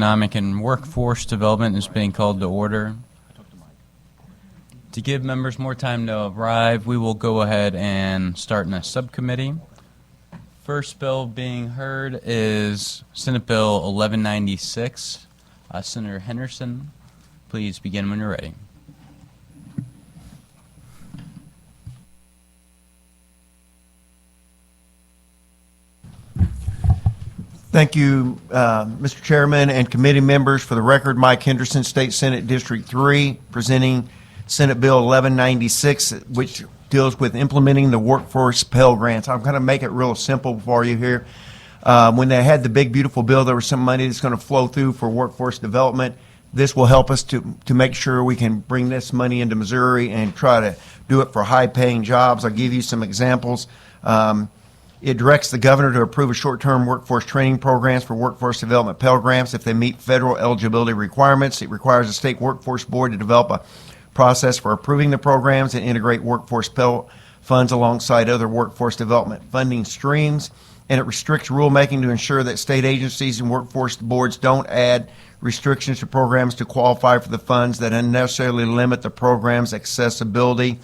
Economic and Workforce Development is being called to order. To give members more time to arrive, we will go ahead and start in a subcommittee. First bill being heard is Senate Bill 1196. Senator Henderson, please begin when you're ready. Thank you, Mr. Chairman and committee members. For the record, Mike Henderson, State Senate District 3, presenting Senate Bill 1196, which deals with implementing the workforce Pell Grants. I'm going to make it real simple for you here. When they had the big, beautiful bill, there was some money that's going to flow through for workforce development. This will help us to make sure we can bring this money into Missouri and try to do it for high-paying jobs. I'll give you some examples. It directs the governor to approve a short-term workforce training programs for workforce development Pell Grants if they meet federal eligibility requirements. It requires the state workforce board to develop a process for approving the programs and integrate workforce Pell funds alongside other workforce development funding streams. And it restricts rulemaking to ensure that state agencies and workforce boards don't add restrictions to programs to qualify for the funds that unnecessarily limit the program's accessibility.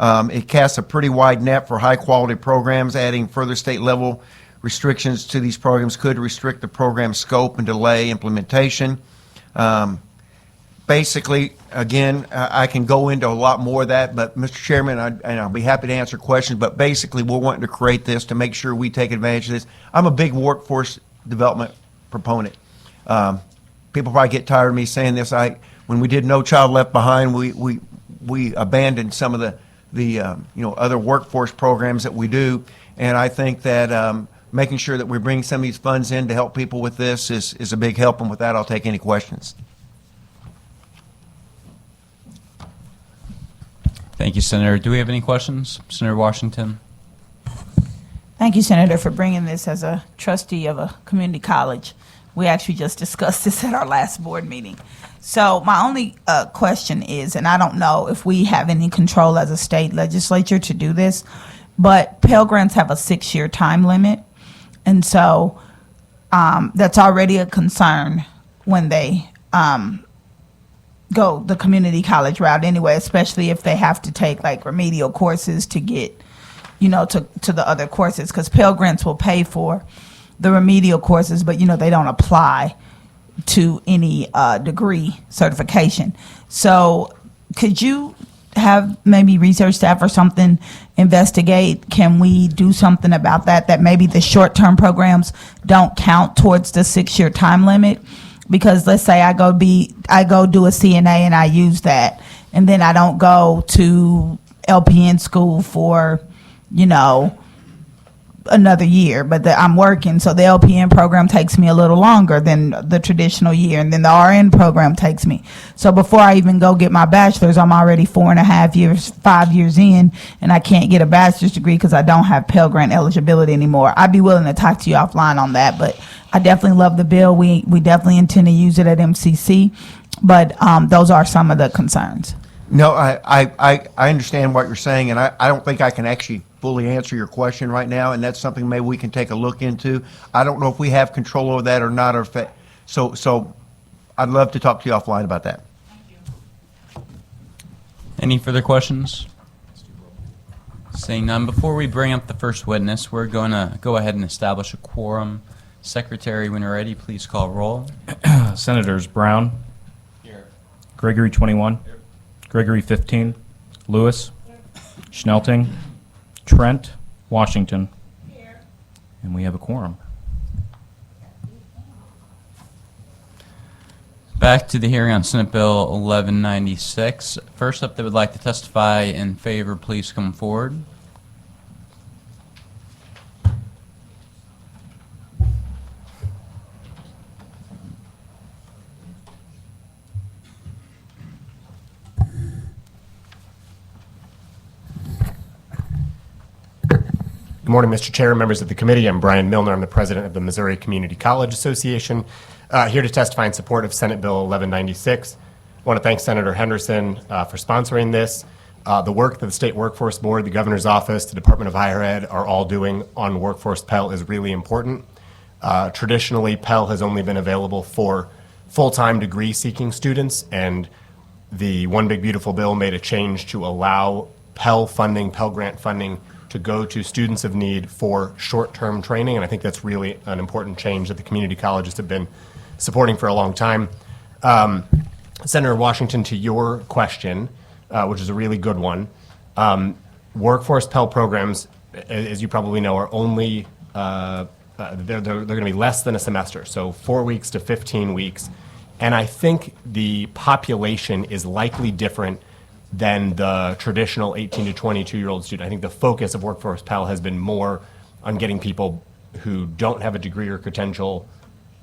It casts a pretty wide net for high-quality programs. Adding further state-level restrictions to these programs could restrict the program's scope and delay implementation. Basically, again, I can go into a lot more of that, but Mr. Chairman, I'll be happy to answer questions, but basically we're wanting to create this to make sure we take advantage of this. I'm a big workforce development proponent. People probably get tired of me saying this. When we did No Child Left Behind, we abandoned some of the other workforce programs that we do, and I think that making sure that we bring some of these funds in to help people with this is a big help, and with that I'll take any questions. Thank you, Senator. Do we have any questions? Senator Washington. Thank you, Senator, for bringing this as a trustee of a community college. We actually just discussed this at our last board meeting. So my only question is, and I don't know if we have any control as a state legislature to do this, but Pell Grants have a 6-year time limit. And so that's already a concern when they go the community college route anyway, especially if they have to take like remedial courses to get, to the other courses, because Pell Grants will pay for the remedial courses, but they don't apply to any degree certification. So could you have maybe research staff or something investigate, can we do something about that maybe the short-term programs don't count towards the 6-year time limit? Because let's say I go do a CNA and I use that, and then I don't go to LPN school for, another year, but I'm working, so the LPN program takes me a little longer than the traditional year, and then the RN program takes me. So before I even go get my bachelor's, I'm already 4.5 years, 5 years in, and I can't get a bachelor's degree because I don't have Pell Grant eligibility anymore. I'd be willing to talk to you offline on that, but I definitely love the bill. We definitely intend to use it at MCC, but those are some of the concerns. No, I understand what you're saying, and I don't think I can actually fully answer your question right now, and that's something maybe we can take a look into. I don't know if we have control over that or not, so I'd love to talk to you offline about that. Thank you. Any further questions? Seeing none, before we bring up the first witness, we're going to go ahead and establish a quorum. Secretary, when you're ready, please call roll. Senators Brown. Here. Gregory 21. Here. Gregory 15. Lewis. Schnelting. Trent. Washington. Here. And we have a quorum. Back to the hearing on Senate Bill 1196. First up, that would like to testify in favor, please come forward. Good morning, Mr. Chair, members of the committee. I'm Brian Milner. I'm the president of the Missouri Community College Association, here to testify in support of Senate Bill 1196. I want to thank Senator Henderson for sponsoring this. The work that the State Workforce Board, the Governor's Office, the Department of Higher Ed are all doing on workforce Pell is really important. Traditionally, Pell has only been available for full-time degree-seeking students, and the One Big Beautiful Bill made a change to allow Pell funding, Pell Grant funding, to go to students of need for short-term training, and I think that's really an important change that the community colleges have been supporting for a long time. Senator Washington, to your question, which is a really good one, workforce Pell programs, as you probably know, are only they're going to be less than a semester, so 4 weeks to 15 weeks. And I think the population is likely different than the traditional 18 to 22-year-old student. I think the focus of Workforce Pell has been more on getting people who don't have a degree or credential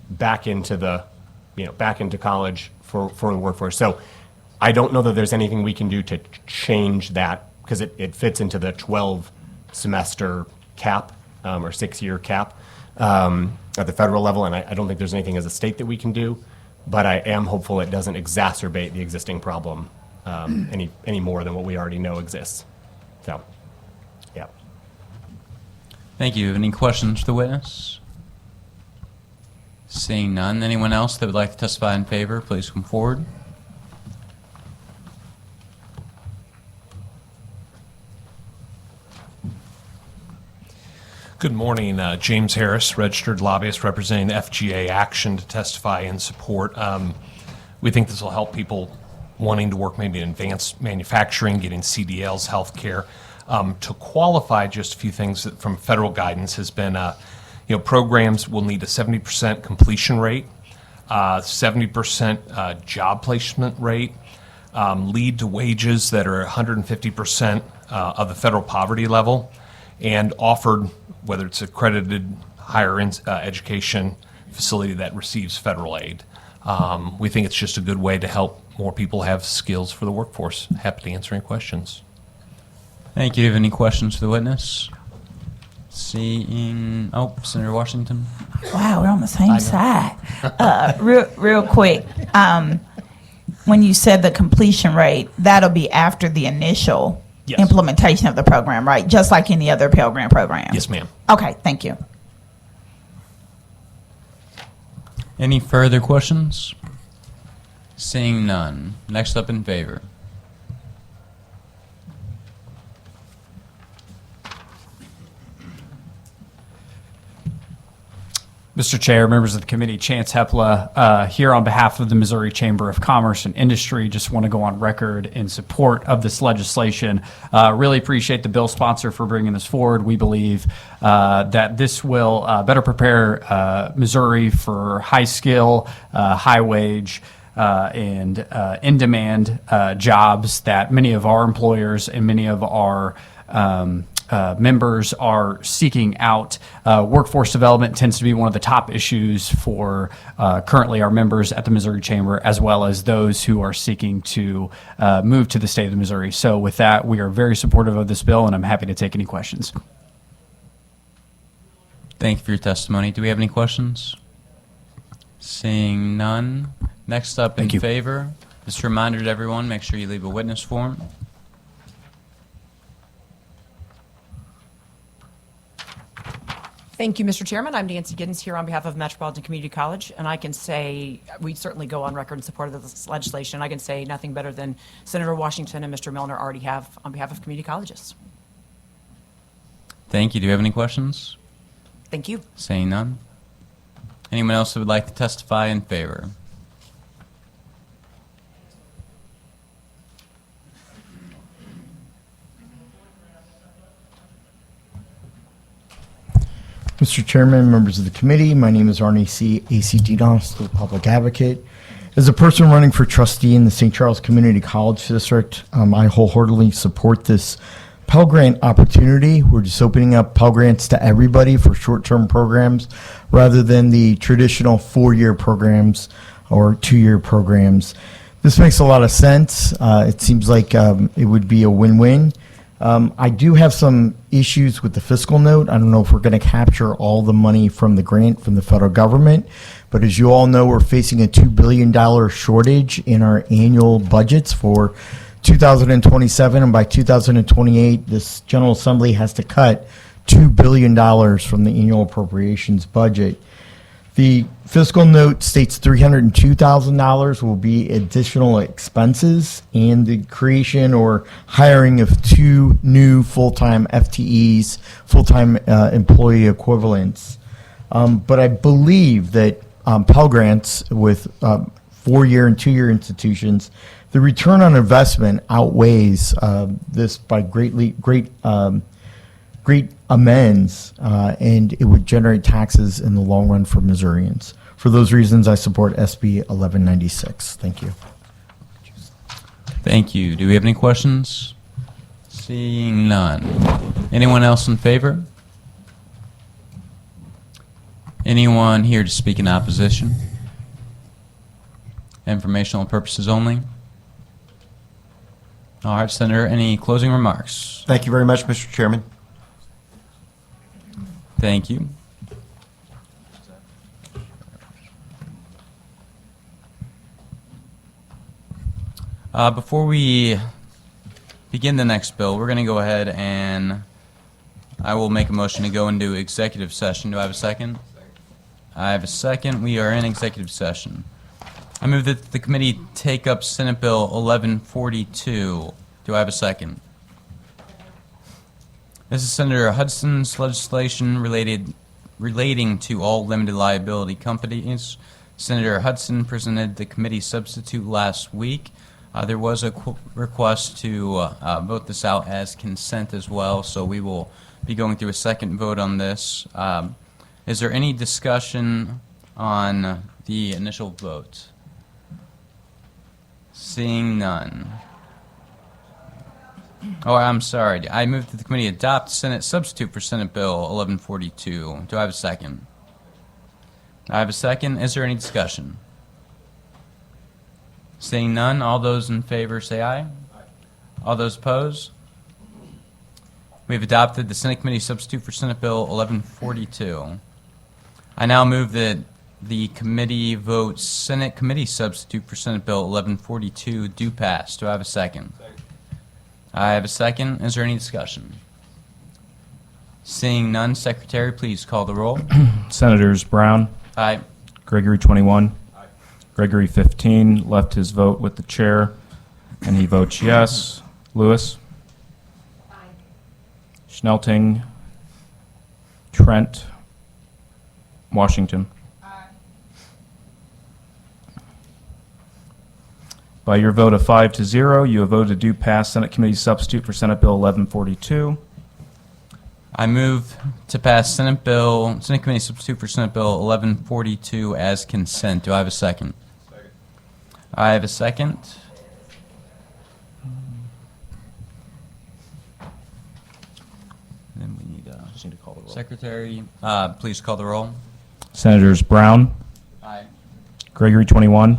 back into college for the workforce. So I don't know that there's anything we can do to change that, because it fits into the 12-semester cap or 6-year cap at the federal level, and I don't think there's anything as a state that we can do. But I am hopeful it doesn't exacerbate the existing problem any more than what we already know exists. So, yeah. Thank you. Any questions for the witness? Seeing none. Anyone else that would like to testify in favor, please come forward. Good morning. James Harris, registered lobbyist representing FGA Action, to testify in support. We think this will help people wanting to work maybe in advanced manufacturing, getting CDLs, healthcare. To qualify, just a few things that from federal guidance has been, programs will need a 70% completion rate, 70% job placement rate, lead to wages that are 150% of the federal poverty level, and offered, whether it's accredited higher education facility that receives federal aid. We think it's just a good way to help more people have skills for the workforce. Happy to answer any questions. Thank you. Do you have any questions for the witness? Seeing, Senator Washington. Wow, we're on the same side. Real quick, when you said the completion rate, that'll be after the initial Yes. implementation of the program, right? Just like any other Pell Grant program. Yes, ma'am. Okay, thank you. Any further questions? Seeing none. Next up in favor. Mr. Chair, members of the committee, Chance Hepla, here on behalf of the Missouri Chamber of Commerce and Industry, just want to go on record in support of this legislation. Really appreciate the bill sponsor for bringing this forward. We believe that this will better prepare Missouri for high skill, high wage, and in-demand jobs that many of our employers and many of our members are seeking out. Workforce development tends to be one of the top issues for currently our members at the Missouri Chamber, as well as those who are seeking to move to the state of Missouri. So with that, we are very supportive of this bill, and I'm happy to take any questions. Thank you for your testimony. Do we have any questions? Seeing none. Next up in favor. Just a reminder to everyone, make sure you leave a witness form. Thank you, Mr. Chairman. I'm Nancy Giddens here on behalf of Metropolitan Community College, and I can say we certainly go on record in support of this legislation. I can say nothing better than Senator Washington and Mr. Milner already have on behalf of community colleges. Thank you. Do you have any questions? Thank you. Seeing none. Anyone else who would like to testify in favor? Mr. Chairman, members of the committee, my name is Arnie C. ACT Donis, the public advocate. As a person running for trustee in the St. Charles Community College District, I wholeheartedly support this Pell Grant opportunity. We're just opening up Pell Grants to everybody for short-term programs rather than the traditional 4-year programs or 2-year programs. This makes a lot of sense. It seems like it would be a win-win. I do have some issues with the fiscal note. I don't know if we're going to capture all the money from the grant from the federal government, but as you all know, we're facing a $2 billion shortage in our annual budgets for 2027, and by 2028, this General Assembly has to cut $2 billion from the annual appropriations budget. The fiscal note states $302,000 will be additional expenses and the creation or hiring of 2 new full-time FTEs, full-time employee equivalents. But I believe that Pell Grants with 4-year and 2-year institutions, the return on investment outweighs this by great amends, and it would generate taxes in the long run for Missourians. For those reasons, I support SB 1196. Thank you. Thank you. Do we have any questions? Seeing none. Anyone else in favor? Anyone here to speak in opposition? Informational purposes only. All right, Senator, any closing remarks? Thank you very much, Mr. Chairman. Thank you. Before we begin the next bill, we're going to go ahead and I will make a motion to go into executive session. Do I have a second? I have a second. We are in executive session. I move that the committee take up Senate Bill 1142. Do I have a second? This is Senator Hudson's legislation relating to all limited liability companies. Senator Hudson presented the committee substitute last week. There was a request to vote this out as consent as well, so we will be going through a second vote on this. Is there any discussion on the initial vote? Seeing none. Oh, I'm sorry. I move that the committee adopt Senate substitute for Senate Bill 1142. Do I have a second? I have a second. Is there any discussion? Seeing none, all those in favor say aye. Aye. All those opposed? We have adopted the Senate committee substitute for Senate Bill 1142. I now move that the committee vote Senate committee substitute for Senate Bill 1142 do pass. Do I have a second? Second. I have a second. Is there any discussion? Seeing none, Secretary, please call the roll. Senators Brown, Aye. Gregory 21, Gregory 15 left his vote with the chair, and he votes yes. Lewis? Aye. Schnelting? Trent? Washington? Aye. By your vote of 5-0, you have voted to pass Senate Committee Substitute for Senate Bill 1142. I move to pass Senate Committee Substitute for Senate Bill 1142 as consent. Do I have a second? Second. I have a second. Then we need Just need to call the roll. Secretary, please call the roll. Senators Brown, Aye. Gregory 21,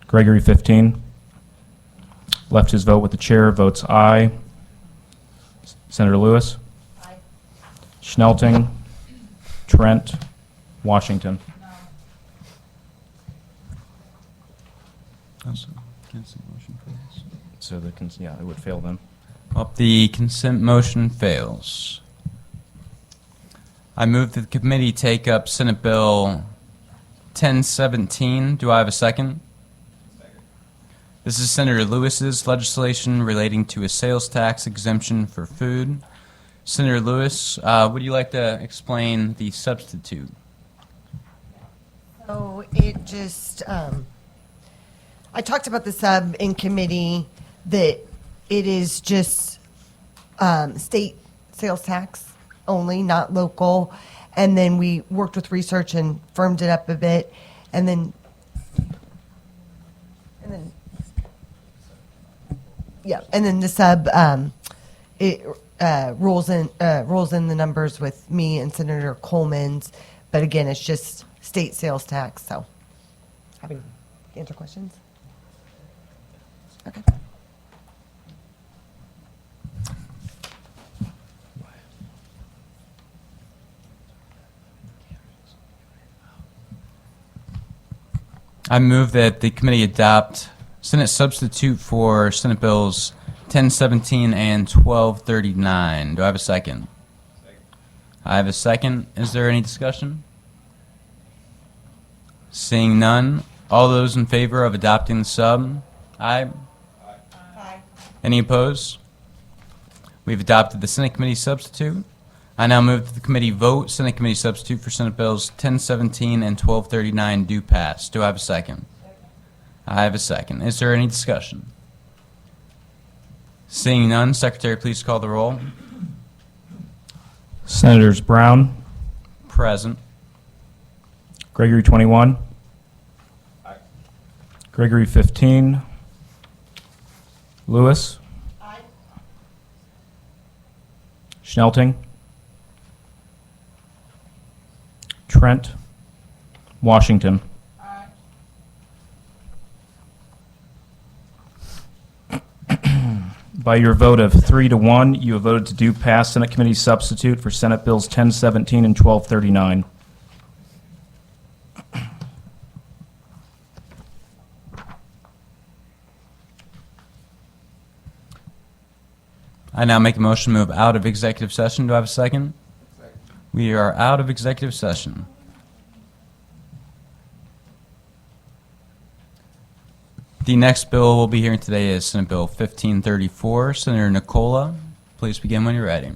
Gregory 15 left his vote with the chair, votes aye. Senator Lewis? Aye. Schnelting? Trent? Washington? So it would fail them. Well, the consent motion fails. I move that the committee take up Senate Bill 1017. Do I have a second? Second. This is Senator Lewis's legislation relating to a sales tax exemption for food. Senator Lewis, would you like to explain the substitute? So it just, I talked about the sub in committee that it is just state sales tax only, not local. And then we worked with research and firmed it up a bit. And then the sub, it rolls in the numbers with me and Senator Coleman's. But again, it's just state sales tax. So, happy to answer questions. Okay. I move that the committee adopt Senate substitute for Senate Bills 1017 and 1239. Do I have a second? Second. I have a second. Is there any discussion? Seeing none, all those in favor of adopting the sub? Aye. Any opposed? We've adopted the Senate Committee substitute. I now move that the committee vote Senate Committee substitute for Senate Bills 1017 and 1239 do pass. Do I have a second? I have a second. Is there any discussion? Seeing none, Secretary, please call the roll. Senators Brown, Present. Gregory 21, Gregory 15, Lewis, Schnelting, Trent, Washington. By your vote of 3-1, you have voted to do pass Senate Committee substitute for Senate Bills 1017 and 1239. I now make a motion to move out of executive session. Do I have a second? We are out of executive session. The next bill we'll be hearing today is Senate Bill 1534. Senator Nicola, please begin when you're ready.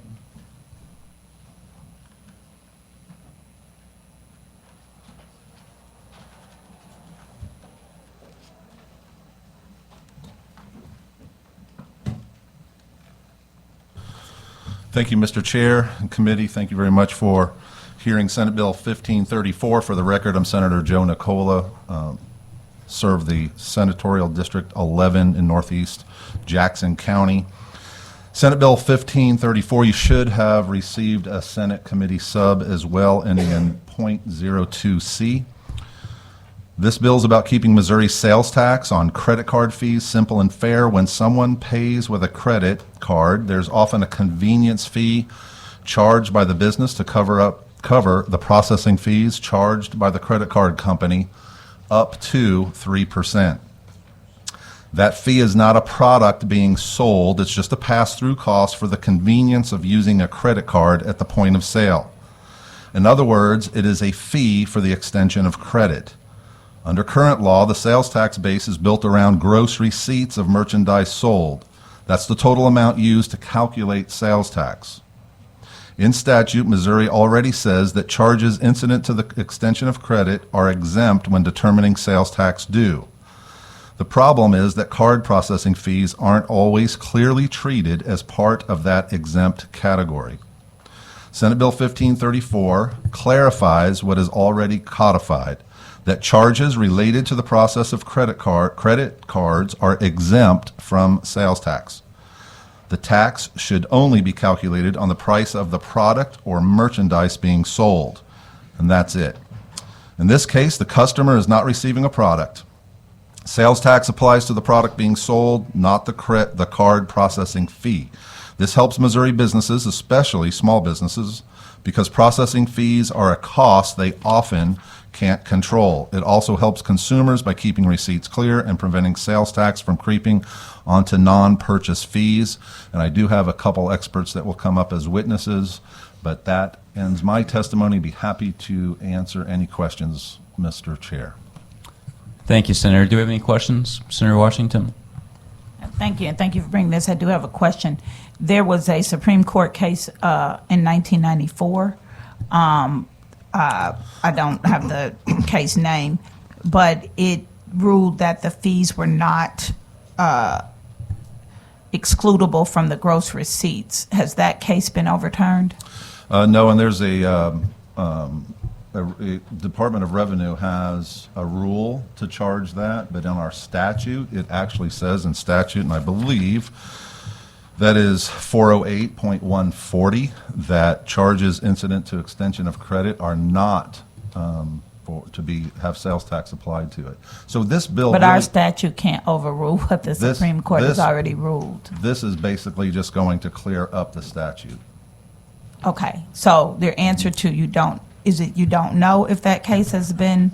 Thank you, Mr. Chair and committee. Thank you very much for hearing Senate Bill 1534. For the record, I'm Senator Joe Nicola, serve the Senatorial District 11 in Northeast Jackson County. Senate Bill 1534, you should have received a Senate Committee sub as well, ending in .02C. This bill is about keeping Missouri's sales tax on credit card fees simple and fair. When someone pays with a credit card, there's often a convenience fee charged by the business to cover the processing fees charged by the credit card company, up to 3%. That fee is not a product being sold, it's just a pass-through cost for the convenience of using a credit card at the point of sale. In other words, it is a fee for the extension of credit. Under current law, the sales tax base is built around gross receipts of merchandise sold. That's the total amount used to calculate sales tax. In statute, Missouri already says that charges incident to the extension of credit are exempt when determining sales tax due. The problem is that card processing fees aren't always clearly treated as part of that exempt category. Senate Bill 1534 clarifies what is already codified, that charges related to the process of credit cards are exempt from sales tax. The tax should only be calculated on the price of the product or merchandise being sold, and that's it. In this case, the customer is not receiving a product. Sales tax applies to the product being sold, not the card processing fee. This helps Missouri businesses, especially small businesses, because processing fees are a cost they often can't control. It also helps consumers by keeping receipts clear and preventing sales tax from creeping onto non-purchase fees. And I do have a couple experts that will come up as witnesses, but that ends my testimony. Be happy to answer any questions, Mr. Chair. Thank you, Senator. Do we have any questions? Senator Washington? Thank you, and thank you for bringing this. I do have a question. There was a Supreme Court case in 1994. I don't have the case name, but it ruled that the fees were not excludable from the gross receipts. Has that case been overturned? No, and there's a Department of Revenue has a rule to charge that, but in our statute, it actually says in statute, and I believe that is 408.140, that charges incident to extension of credit are not have sales tax applied to it. So this bill, But really, our statute can't overrule what the Supreme Court has already ruled. This is basically just going to clear up the statute. Okay, so their answer to you don't know if that case has been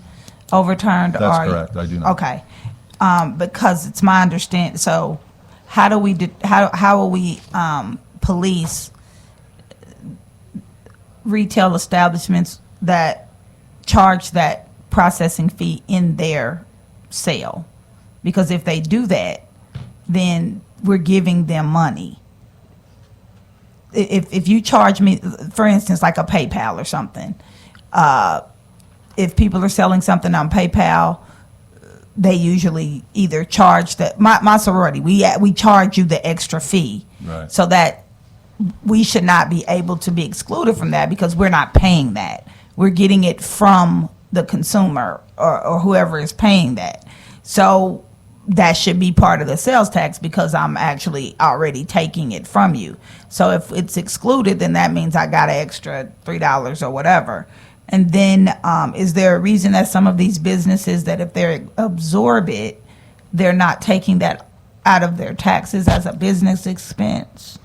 overturned? That's correct, I do not. Okay, because it's my understanding, so how do we, how will we police retail establishments that charge that processing fee in their sale. Because if they do that, then we're giving them money. If you charge me, for instance, like a PayPal or something, if people are selling something on PayPal, they usually either charge my sorority, we charge you the extra fee. Right. So that we should not be able to be excluded from that because we're not paying that. We're getting it from the consumer or whoever is paying that. So that should be part of the sales tax because I'm actually already taking it from you. So if it's excluded, then that means I got an extra $3 or whatever. And then is there a reason that some of these businesses that if they absorb it, they're not taking that out of their taxes as a business expense?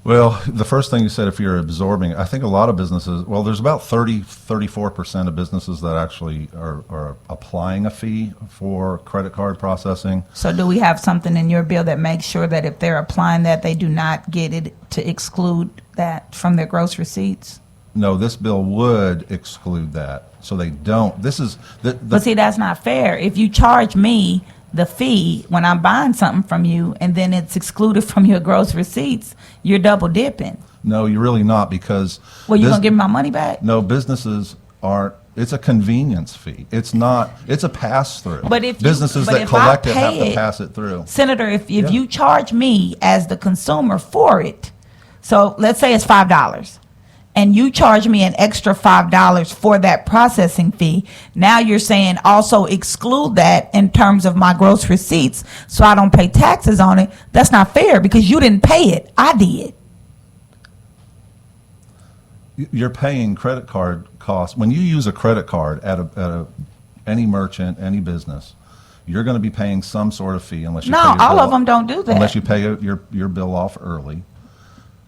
Well, the first thing you said, if you're absorbing, I think a lot of businesses, well, there's about 34% of businesses that actually are applying a fee for credit card processing. So do we have something in your bill that makes sure that if they're applying that, they do not get it to exclude that from their gross receipts? No, this bill would exclude that, so they don't. This is But see, that's not fair. If you charge me the fee when I'm buying something from you and then it's excluded from your gross receipts, you're double dipping. No, you're really not, because Well, you gonna give me my money back? no, businesses aren't. It's a convenience fee. It's not. It's a pass through. But if businesses that collect it have to pass it through. Senator, if you charge me as the consumer for it, so let's say it's $5, and you charge me an extra $5 for that processing fee, now you're saying also exclude that in terms of my gross receipts so I don't pay taxes on it. That's not fair because you didn't pay it. I did. You're paying credit card costs. When you use a credit card at any merchant, any business, you're going to be paying some sort of fee unless you No, pay your all bill of them don't do that. Unless you pay your bill off early.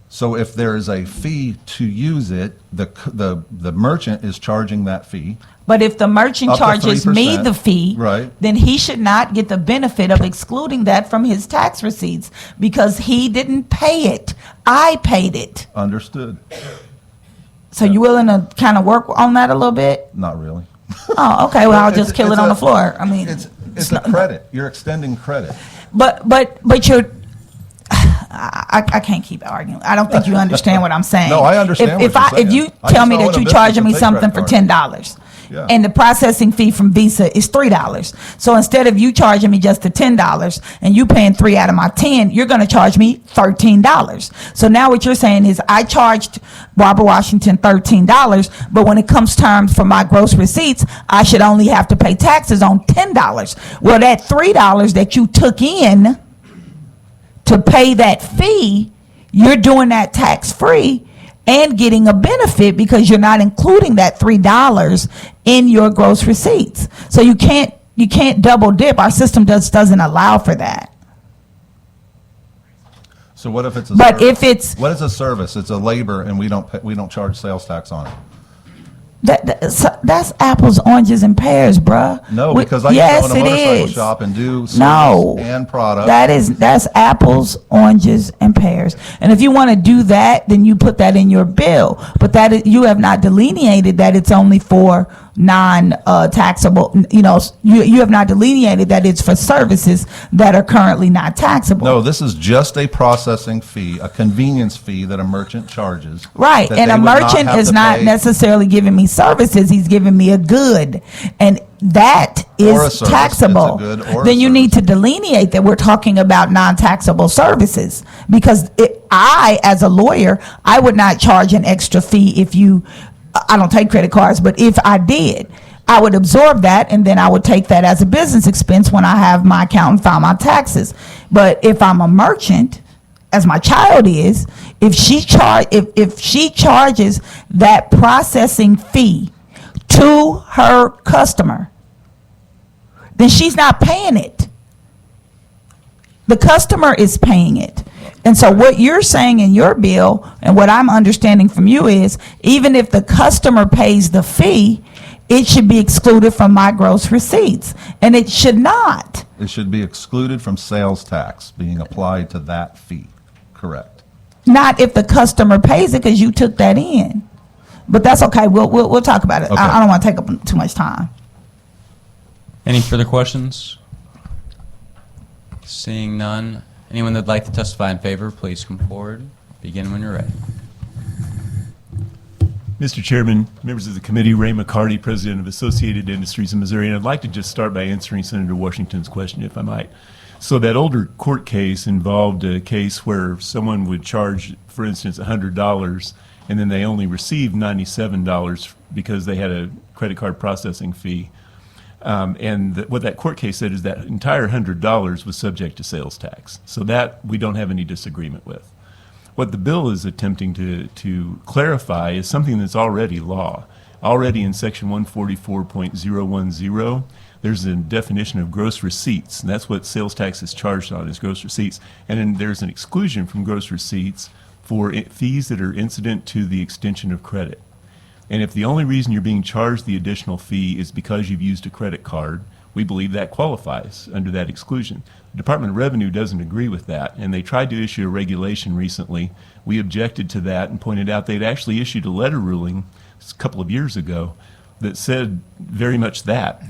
So if there is a fee to use it, the merchant is charging that fee. But if the merchant Up to charges me 3%, the fee, right, then he should not get the benefit of excluding that from his tax receipts because he didn't pay it. I paid it. Understood. So you willing to kind of work on that a little bit? Not really. Oh, okay. Well, I'll It's- just kill it's it on a- the floor. I mean, It's a credit. You're extending credit. but you're. I can't keep arguing. I don't think you understand what I'm saying. No, I understand what you're saying. If you I tell just me know that in a you're charging me business, they something for credit $10, Yeah. and the processing fee from Visa is $3, so instead of you charging me just the $10 and you paying 3 out of my 10, you're going to charge me $13. So now what you're saying is I charged Barbara Washington $13, but when it comes time for my gross receipts, I should only have to pay taxes on $10. Well, that $3 that you took in to pay that fee, you're doing that tax-free and getting a benefit because you're not including that $3 in your gross receipts. So you can't double dip. Our system doesn't allow for that. So what if it's a But service? if it's What is a service? It's a labor, and we don't charge sales tax on it. that's apples, oranges, and pears, bruh. No, We- because I used yes, to own a it motorcycle is. shop and do service No, and product. that's apples, oranges, and pears. And if you want to do that, then you put that in your bill. But you have not delineated that it's only for non-taxable. You have not delineated that it's for services that are currently not taxable. No, this is just a processing fee, a convenience fee that a merchant charges. Right, that and they a would not merchant have is to not pay. necessarily giving me services, he's giving me a good, and that Or a is service. taxable. It's a good or a Then you need to service. delineate that we're talking about non-taxable services, because I, as a lawyer, I would not charge an extra fee I don't take credit cards, but if I did, I would absorb that, and then I would take that as a business expense when I have my accountant file my taxes. But if I'm a merchant, as my child is, if she charges that processing fee to her customer, then she's not paying it. The customer is paying it. And so what you're saying in your bill, and what I'm understanding from you is, even if the customer pays the fee, it should be excluded from my gross receipts. And it should not. It should be excluded from sales tax being applied to that fee. Correct. Not if the customer pays it because you took that in. But that's okay. We'll talk about it. Okay. I don't want to take up too much time. Any further questions? Seeing none. Anyone that'd like to testify in favor, please come forward. Begin when you're ready. Mr. Chairman, members of the committee, Ray McCarty, President of Associated Industries in Missouri, and I'd like to just start by answering Senator Washington's question, if I might. So that older court case involved a case where someone would charge, for instance, $100, and then they only received $97 because they had a credit card processing fee. What that court case said is that entire $100 was subject to sales tax. So that we don't have any disagreement with. What the bill is attempting to clarify is something that's already law. Already in section 144.010, there's a definition of gross receipts, and that's what sales tax is charged on, is gross receipts. And then there's an exclusion from gross receipts for fees that are incident to the extension of credit. And if the only reason you're being charged the additional fee is because you've used a credit card, we believe that qualifies under that exclusion. The Department of Revenue doesn't agree with that, and they tried to issue a regulation recently. We objected to that and pointed out they'd actually issued a letter ruling a couple of years ago that said very much that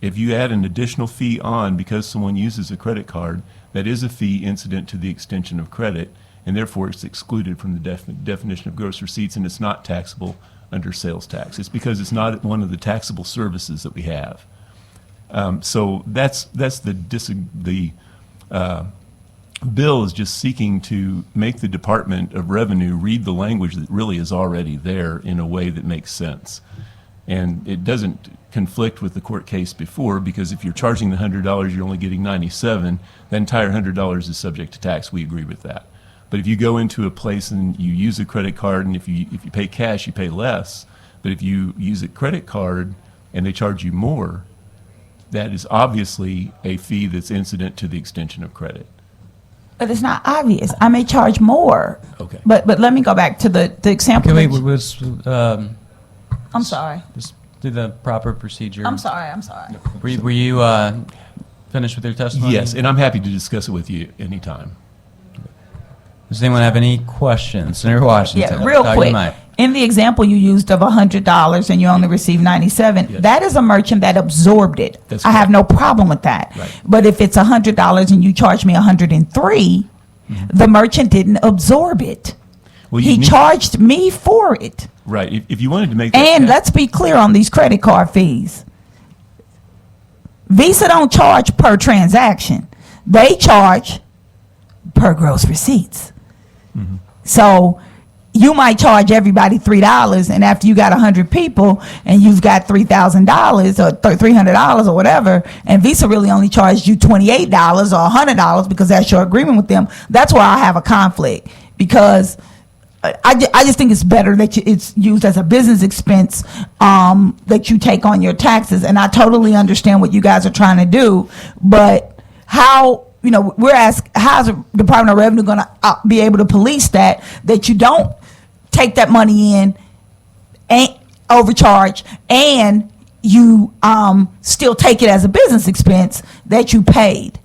if you add an additional fee on because someone uses a credit card, that is a fee incident to the extension of credit, and therefore it's excluded from the definition of gross receipts, and it's not taxable under sales tax. It's because it's not one of the taxable services that we have. So that's the bill is just seeking to make the Department of Revenue read the language that really is already there in a way that makes sense. And it doesn't conflict with the court case before, because if you're charging the $100, you're only getting $97, the entire $100 is subject to tax. We agree with that. But if you go into a place and you use a credit card, and if you pay cash, you pay less. But if you use a credit card and they charge you more, that is obviously a fee that's incident to the extension of credit. But it's not obvious. I may charge more. Okay. But let me go back to the example. Can that we you- I'm sorry. just do the proper procedure? I'm sorry. Were you finished with your testimony? Yes, and I'm happy to discuss it with you anytime. Does anyone have any questions? Senator Washington. Yeah, real Dr. quick. Knight. In the example you used of $100 and you only received 97, Yes. that is a merchant that absorbed it. That's I have correct. no problem with that. Right. But if it's $100 and you charge me 103, the merchant didn't absorb it. Well, you He need- charged me for it. Right. If you wanted to make that And tax- let's be clear on these credit card fees. Visa don't charge per transaction. They charge per gross receipts. So you might charge everybody $3, and after you got 100 people and you've got $3,000 or $300 or whatever, and Visa really only charged you $28 or $100 because that's your agreement with them, that's where I have a conflict, because I just think it's better that it's used as a business expense that you take on your taxes. And I totally understand what you guys are trying to do, but how, we're asking, how's the Department of Revenue going to be able to police that you don't take that money in and overcharge, and you still take it as a business expense that you paid?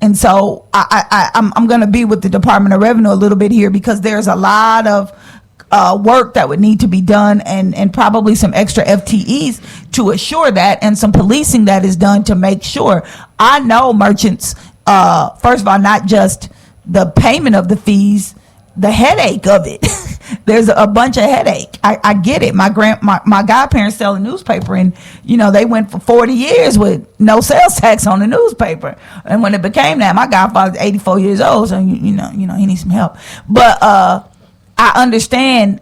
And so I'm going to be with the Department of Revenue a little bit here, because there's a lot of work that would need to be done, and probably some extra FTEs to assure that, and some policing that is done to make sure. I know merchants, first of all, not just the payment of the fees, the headache of it. There's a bunch of headache. I get it. My godparents sell a newspaper, and they went for 40 years with no sales tax on the newspaper. And when it became that, my godfather's 84 years old, so he needs some help. But I understand.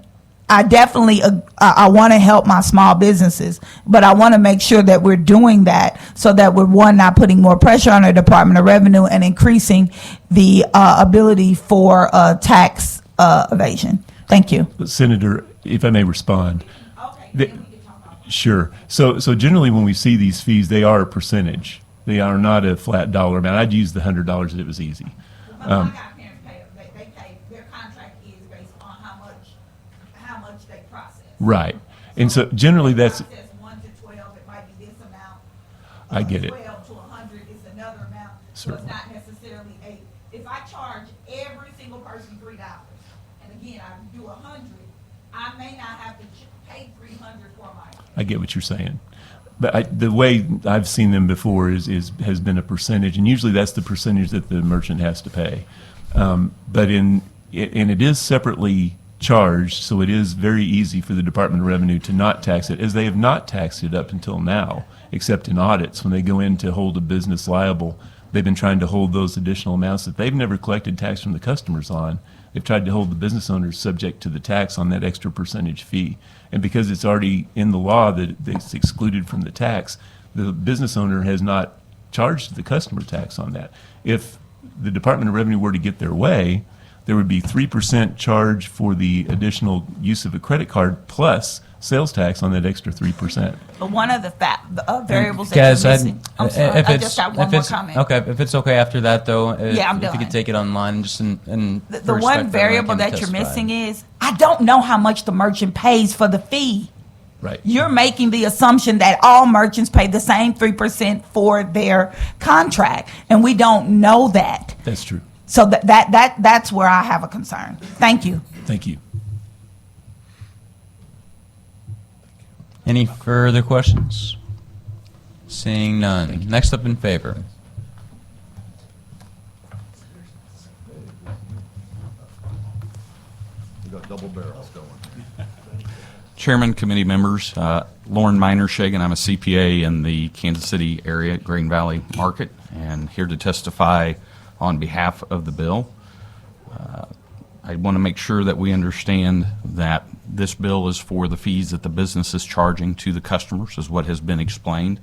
I definitely I want to help my small businesses, but I want to make sure that we're doing that so that we're, one, not putting more pressure on the Department of Revenue and increasing the ability for tax evasion. Thank you. Senator, if I may respond. Okay. Sure. So generally when we see these fees, they are a percentage. They are not a flat dollar amount. I'd use the $100 if it was easy. My godparents pay. They pay. Their contract is based on how much they process. Right. And so generally that's, Process 1 to 12, it might be this amount. I get it. 12 to 100 is another amount. So Certainly. it's not necessarily if I charge every single person $3, and again, I do 100, I may not have to pay 300 for my. I get what you're saying. But the way I've seen them before has been a percentage, and usually that's the percentage that the merchant has to pay. But and it is separately charged, so it is very easy for the Department of Revenue to not tax it, as they have not taxed it up until now, except in audits. When they go in to hold a business liable, they've been trying to hold those additional amounts that they've never collected tax from the customers on. They've tried to hold the business owners subject to the tax on that extra percentage fee. And because it's already in the law that it's excluded from the tax, the business owner has not charged the customer tax on that. If the Department of Revenue were to get their way, there would be 3% charge for the additional use of a credit card plus sales tax on that extra 3%. But one of the variables that Guys, you're missing. I'm sorry, if I it's, just got if one more it's, comment. okay, if it's okay after that though, if I'm you done. could take it online, just in The for respect one for everyone variable can that you're testify. missing is, I don't know how much the merchant pays for the fee. Right. You're making the assumption that all merchants pay the same 3% for their contract, and we don't know that. That's true. So that's where I have a concern. Thank you. Thank you. Any further questions? Seeing none. Next up in favor. We got double barrels going. Chairman, committee members, Lauren Miner-Shagan. I'm a CPA in the Kansas City area, Green Valley market, and here to testify on behalf of the bill. I want to make sure that we understand that this bill is for the fees that the business is charging to the customers, is what has been explained.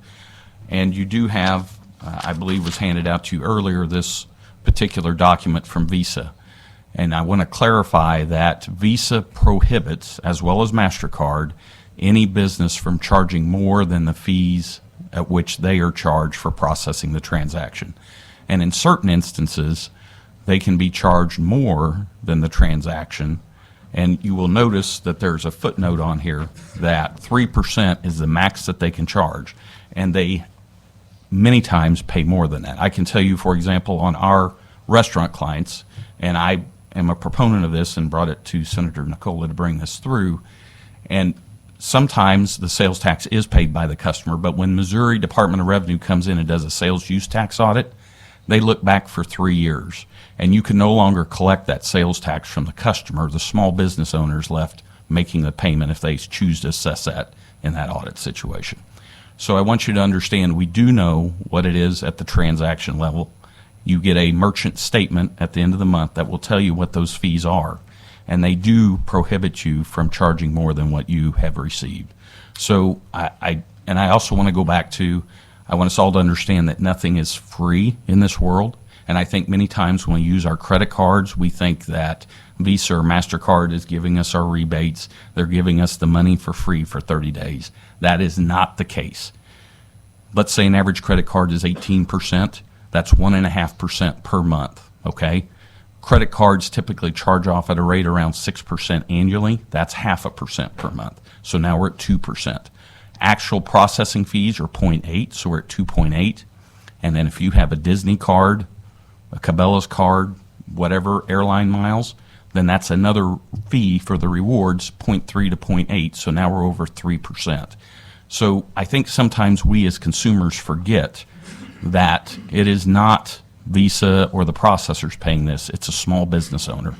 And you do have, I believe was handed out to you earlier, this particular document from Visa. And I want to clarify that Visa prohibits, as well as MasterCard, any business from charging more than the fees at which they are charged for processing the transaction. And in certain instances, they can be charged more than the transaction. And you will notice that there's a footnote on here that 3% is the max that they can charge. And they many times pay more than that. I can tell you, for example, on our restaurant clients, and I am a proponent of this and brought it to Senator Nicola to bring this through, and sometimes the sales tax is paid by the customer, but when Missouri Department of Revenue comes in and does a sales use tax audit, they look back for 3 years, and you can no longer collect that sales tax from the customer. The small business owner is left making the payment if they choose to assess that in that audit situation. So I want you to understand we do know what it is at the transaction level. You get a merchant statement at the end of the month that will tell you what those fees are, and they do prohibit you from charging more than what you have received. So I also want to go back to, I want us all to understand that nothing is free in this world. And I think many times when we use our credit cards, we think that Visa or MasterCard is giving us our rebates. They're giving us the money for free for 30 days. That is not the case. Let's say an average credit card is 18%. That's 1.5% per month, okay? Credit cards typically charge off at a rate around 6% annually. That's 0.5% per month. So now we're at 2%. Actual processing fees are 0.8, so we're at 2.8. And then if you have a Disney card, a Cabela's card, whatever, airline miles, then that's another fee for the rewards, 0.3 to 0.8, so now we're over 3%. So I think sometimes we as consumers forget that it is not Visa or the processors paying this, it's a small business owner.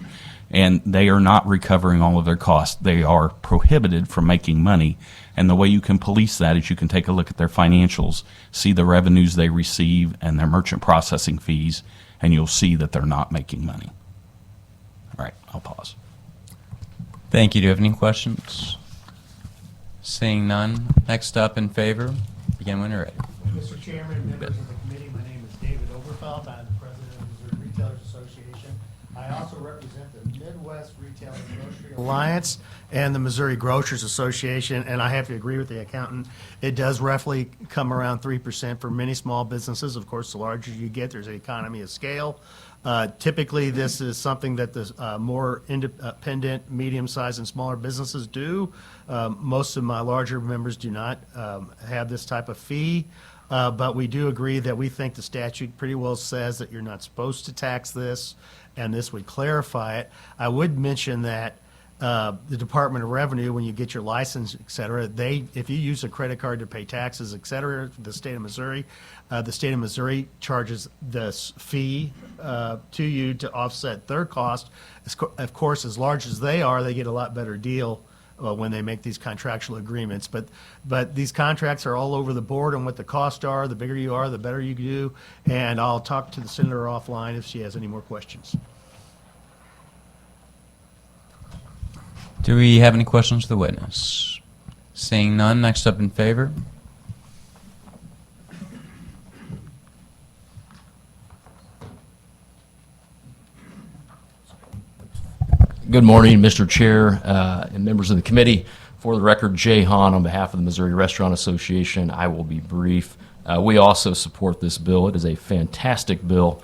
And they are not recovering all of their costs. They are prohibited from making money. And the way you can police that is you can take a look at their financials, see the revenues they receive and their merchant processing fees, and you'll see that they're not making money. All right, I'll pause. Thank you. Do you have any questions? Seeing none. Next up in favor. Begin when you're ready. Mr. Chairman, members of the committee, my name is David Oberfeld. I'm the president of the Missouri Retailers Association. I also represent the Midwest Retail and Grocery Alliance and the Missouri Grocers Association, and I have to agree with the accountant. It does roughly come around 3% for many small businesses. Of course, the larger you get, there's an economy of scale. Typically, this is something that the more independent, medium-sized, and smaller businesses do. Most of my larger members do not have this type of fee, but we do agree that we think the statute pretty well says that you're not supposed to tax this, and this would clarify it. I would mention that the Department of Revenue, when you get your license, et cetera, if you use a credit card to pay taxes, et cetera, the state of Missouri charges this fee to you to offset their cost. Of course, as large as they are, they get a lot better deal when they make these contractual agreements. But these contracts are all over the board on what the costs are. The bigger you are, the better you do. And I'll talk to the senator offline if she has any more questions. Do we have any questions for the witness? Seeing none, next up in favor. Good morning, Mr. Chair and members of the committee. For the record, Jay Hahn on behalf of the Missouri Restaurant Association. I will be brief. We also support this bill. It is a fantastic bill.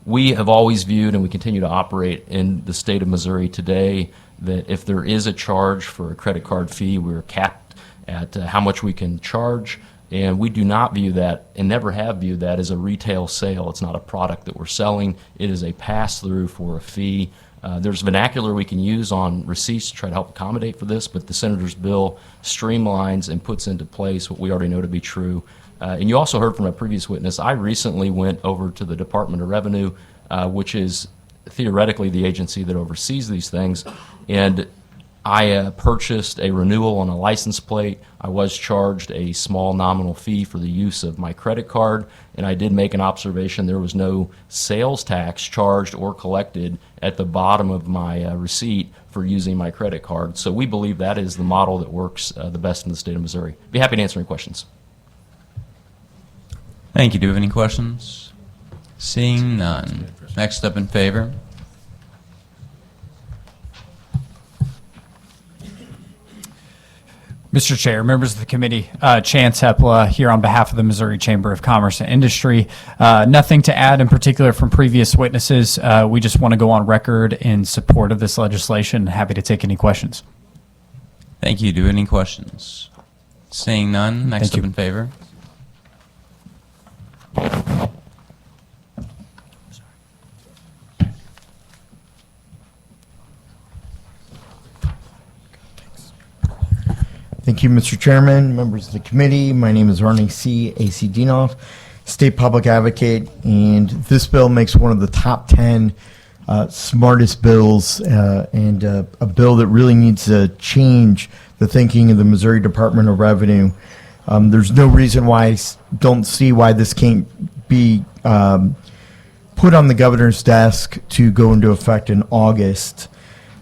We have always viewed, and we continue to operate in the state of Missouri today, that if there is a charge for a credit card fee, we're capped at how much we can charge. And we do not view that, and never have viewed that, as a retail sale. It's not a product that we're selling. It is a pass-through for a fee. There's vernacular we can use on receipts to try to help accommodate for this, but the senator's bill streamlines and puts into place what we already know to be true. And you also heard from a previous witness, I recently went over to the Department of Revenue, which is theoretically the agency that oversees these things, and I purchased a renewal on a license plate. I was charged a small nominal fee for the use of my credit card, and I did make an observation there was no sales tax charged or collected at the bottom of my receipt for using my credit card. So we believe that is the model that works the best in the state of Missouri. Be happy to answer any questions. Thank you. Do we have any questions? Seeing none. Next up in favor. Mr. Chair, members of the committee, Chance Hepla here on behalf of the Missouri Chamber of Commerce and Industry. Nothing to add in particular from previous witnesses. We just want to go on record in support of this legislation. Happy to take any questions. Thank you. Do we have any questions? Seeing none, next Thank up you. in favor. Thank you, Mr. Chairman, members of the committee. My name is Arnie C. A.C. Dinoff, State Public Advocate, and this bill makes one of the top 10 smartest bills and a bill that really needs to change the thinking of the Missouri Department of Revenue. There's no reason why don't see why this can't be put on the governor's desk to go into effect in August.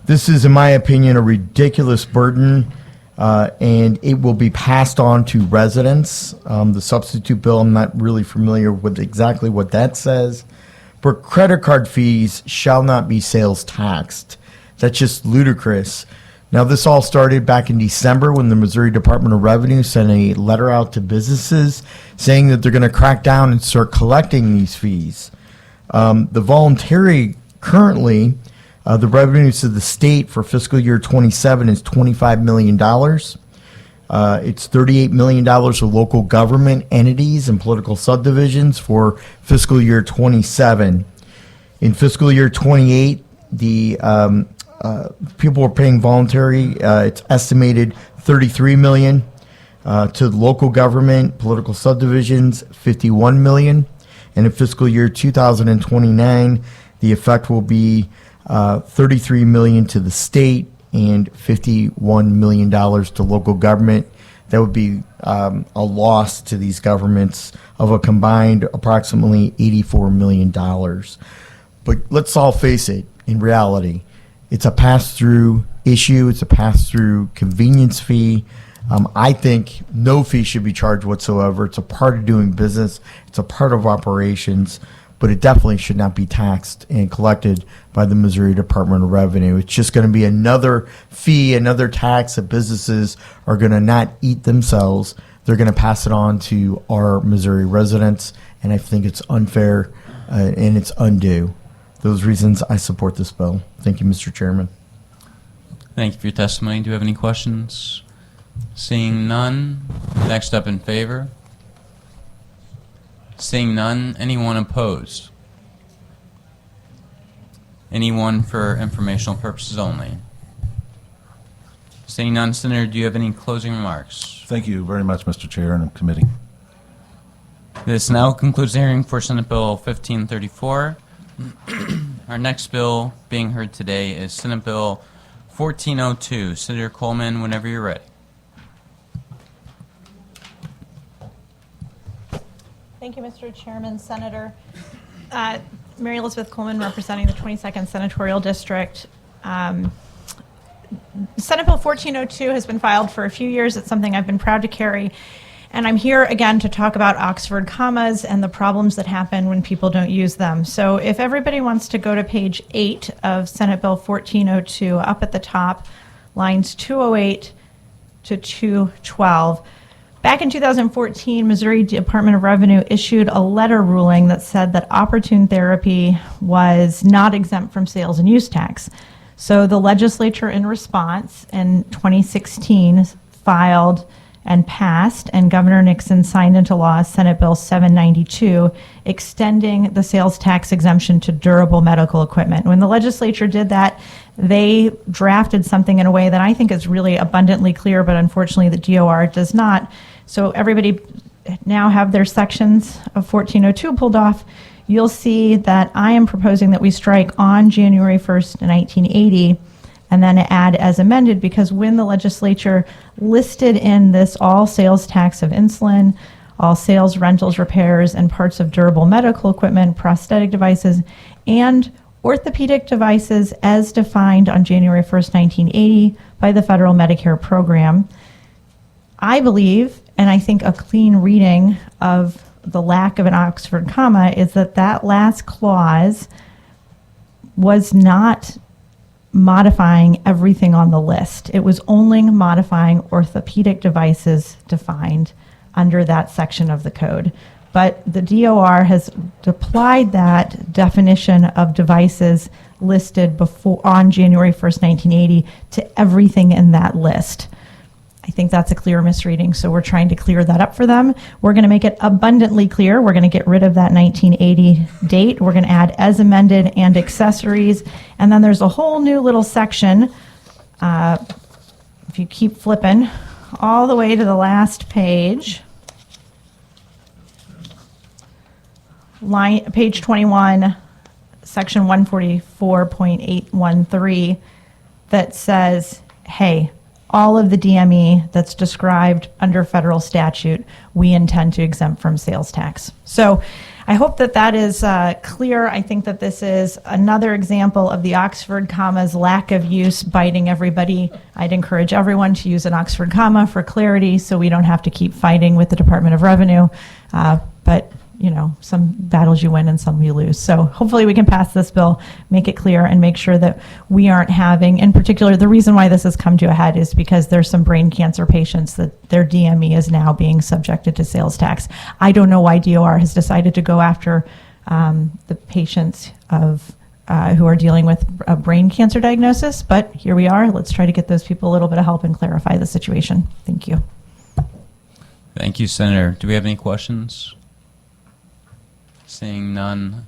This is, in my opinion, a ridiculous burden. And it will be passed on to residents. The substitute bill, I'm not really familiar with exactly what that says. But credit card fees shall not be sales taxed. That's just ludicrous. Now, this all started back in December when the Missouri Department of Revenue sent a letter out to businesses saying that they're going to crack down and start collecting these fees. The voluntary currently, the revenues to the state for fiscal year 27 is $25 million. It's $38 million to local government entities and political subdivisions for fiscal year 27. In fiscal year 28, the people are paying voluntary. It's estimated $33 million to local government, political subdivisions, $51 million. And in fiscal year 2029, the effect will be $33 million to the state and $51 million to local government. That would be a loss to these governments of a combined approximately $84 million. But let's all face it, in reality, it's a pass-through issue. It's a pass-through convenience fee. I think no fee should be charged whatsoever. It's a part of doing business. It's a part of operations. But it definitely should not be taxed and collected by the Missouri Department of Revenue. It's just going to be another fee, another tax that businesses are going to not eat themselves. They're going to pass it on to our Missouri residents, and I think it's unfair and it's undue. Those reasons I support this bill. Thank you, Mr. Chairman. Thank you for your testimony. Do you have any questions? Seeing none, next up in favor. Seeing none, anyone opposed? Anyone for informational purposes only? Seeing none, Senator, do you have any closing remarks? Thank you very much, Mr. Chair and committee. This now concludes the hearing for Senate Bill 1534. Our next bill being heard today is Senate Bill 1402. Senator Coleman, whenever you're ready. Thank you, Mr. Chairman. Senator, Mary Elizabeth Coleman, representing the 22nd Senatorial District. Senate Bill 1402 has been filed for a few years. It's something I've been proud to carry. And I'm here again to talk about Oxford commas and the problems that happen when people don't use them. So if everybody wants to go to page 8 of Senate Bill 1402, up at the top, lines 208 to 212. Back in 2014, Missouri Department of Revenue issued a letter ruling that said that opportune therapy was not exempt from sales and use tax. So the legislature, in response, in 2016, filed and passed, and Governor Nixon signed into law Senate Bill 792, extending the sales tax exemption to durable medical equipment. When the legislature did that, they drafted something in a way that I think is really abundantly clear, but unfortunately the DOR does not. So everybody now have their sections of 1402 pulled off. You'll see that I am proposing that we strike on January 1st, 1980, and then add as amended, because when the legislature listed in this all sales tax of insulin, all sales, rentals, repairs, and parts of durable medical equipment, prosthetic devices, and orthopedic devices as defined on January 1st, 1980 by the federal Medicare program, I believe, and I think a clean reading of the lack of an Oxford comma is that that last clause was not modifying everything on the list. It was only modifying orthopedic devices defined under that section of the code. But the DOR has applied that definition of devices listed before on January 1st, 1980 to everything in that list. I think that's a clear misreading, so we're trying to clear that up for them. We're going to make it abundantly clear. We're going to get rid of that 1980 date. We're going to add as amended and accessories. And then there's a whole new little section, if you keep flipping, all the way to the last page. Page 21, section 144.813, that says, hey, all of the DME that's described under federal statute, we intend to exempt from sales tax. So I hope that that is clear. I think that this is another example of the Oxford comma's lack of use biting everybody. I'd encourage everyone to use an Oxford comma for clarity so we don't have to keep fighting with the Department of Revenue. But you know, some battles you win and some you lose. So hopefully we can pass this bill, make it clear, and make sure that we aren't having, in particular, the reason why this has come to a head is because there's some brain cancer patients that their DME is now being subjected to sales tax. I don't know why DOR has decided to go after the patients of who are dealing with a brain cancer diagnosis, but here we are. Let's try to get those people a little bit of help and clarify the situation. Thank you. Thank you, Senator. Do we have any questions? Seeing none.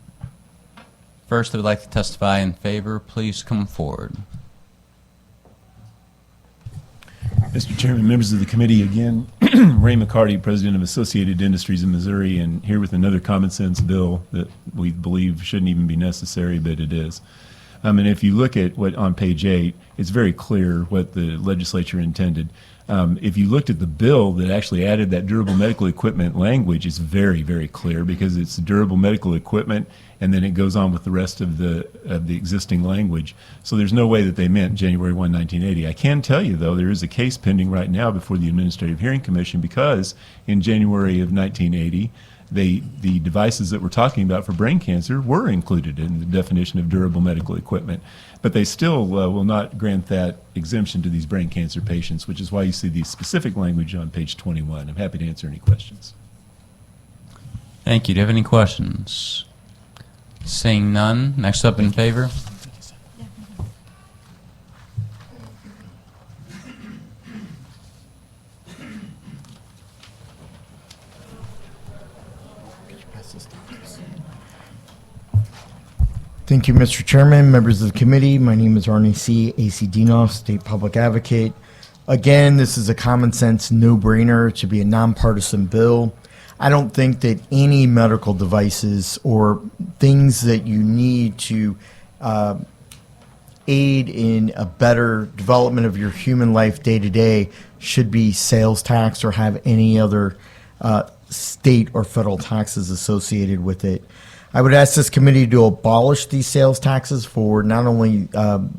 First, I would like to testify in favor. Please come forward. Mr. Chairman, members of the committee, again, Ray McCarty, President of Associated Industries in Missouri, and here with another common sense bill that we believe shouldn't even be necessary, but it is. And if you look at what on page 8, it's very clear what the legislature intended. If you looked at the bill that actually added that durable medical equipment language, it's very, very clear because it's durable medical equipment, and then it goes on with the rest of the existing language. So there's no way that they meant January 1, 1980. I can tell you, though, there is a case pending right now before the Administrative Hearing Commission because in January of 1980, the devices that we're talking about for brain cancer were included in the definition of durable medical equipment. But they still will not grant that exemption to these brain cancer patients, which is why you see the specific language on page 21. I'm happy to answer any questions. Thank you. Do you have any questions? Seeing none. Next up in favor. Thank you, Mr. Chairman, members of the committee. My name is Arnie C. AC Dinos, State Public Advocate. Again, this is a common sense no-brainer. It should be a nonpartisan bill. I don't think that any medical devices or things that you need to aid in a better development of your human life day to day should be sales tax or have any other state or federal taxes associated with it. I would ask this committee to abolish these sales taxes for not only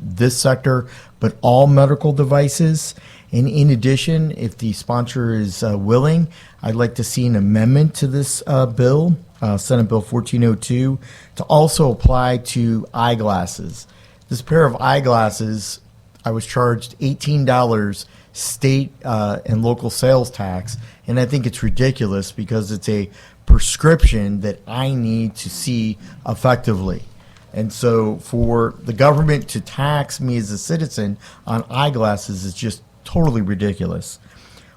this sector, but all medical devices. And in addition, if the sponsor is willing, I'd like to see an amendment to this bill, Senate Bill 1402, to also apply to eyeglasses. This pair of eyeglasses, I was charged $18 state and local sales tax, and I think it's ridiculous because it's a prescription that I need to see effectively. And so for the government to tax me as a citizen on eyeglasses is just totally ridiculous.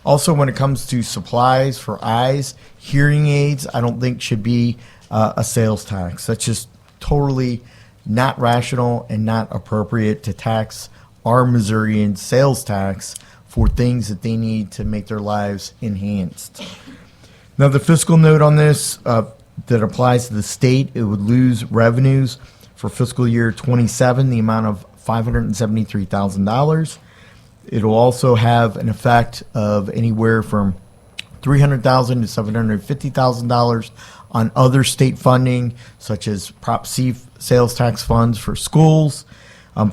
Also, when it comes to supplies for eyes, hearing aids, I don't think should be a sales tax. That's just totally not rational and not appropriate to tax our Missourian sales tax for things that they need to make their lives enhanced. Now, the fiscal note on this that applies to the state, it would lose revenues for fiscal year 27, the amount of $573,000. It'll also have an effect of anywhere from $300,000 to $750,000 on other state funding, such as Prop C sales tax funds for schools.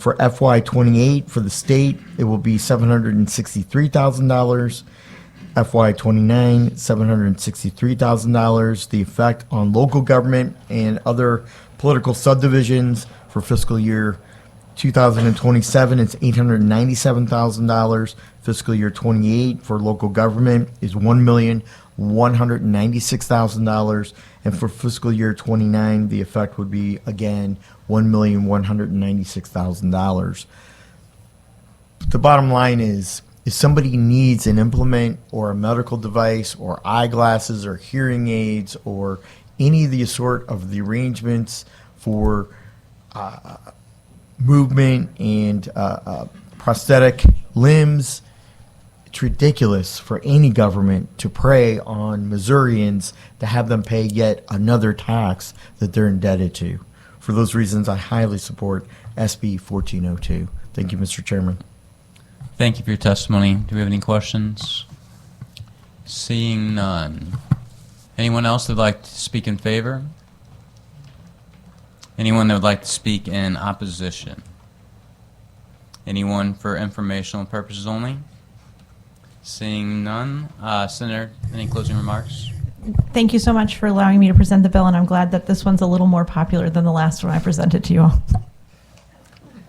For FY28 for the state, it will be $763,000. FY29, $763,000. The effect on local government and other political subdivisions for fiscal year 2027, it's $897,000. Fiscal year 28 for local government is $1,196,000. And for fiscal year 29, the effect would be, again, $1,196,000. The bottom line is, if somebody needs an implement or a medical device or eyeglasses or hearing aids or any of the sort of the arrangements for movement and prosthetic limbs, it's ridiculous for any government to prey on Missourians to have them pay yet another tax that they're indebted to. For those reasons, I highly support SB 1402. Thank you, Mr. Chairman. Thank you for your testimony. Do we have any questions? Seeing none. Anyone else that would like to speak in favor? Anyone that would like to speak in opposition? Anyone for informational purposes only? Seeing none. Senator, any closing remarks? Thank you so much for allowing me to present the bill, and I'm glad that this one's a little more popular than the last one I presented to you all.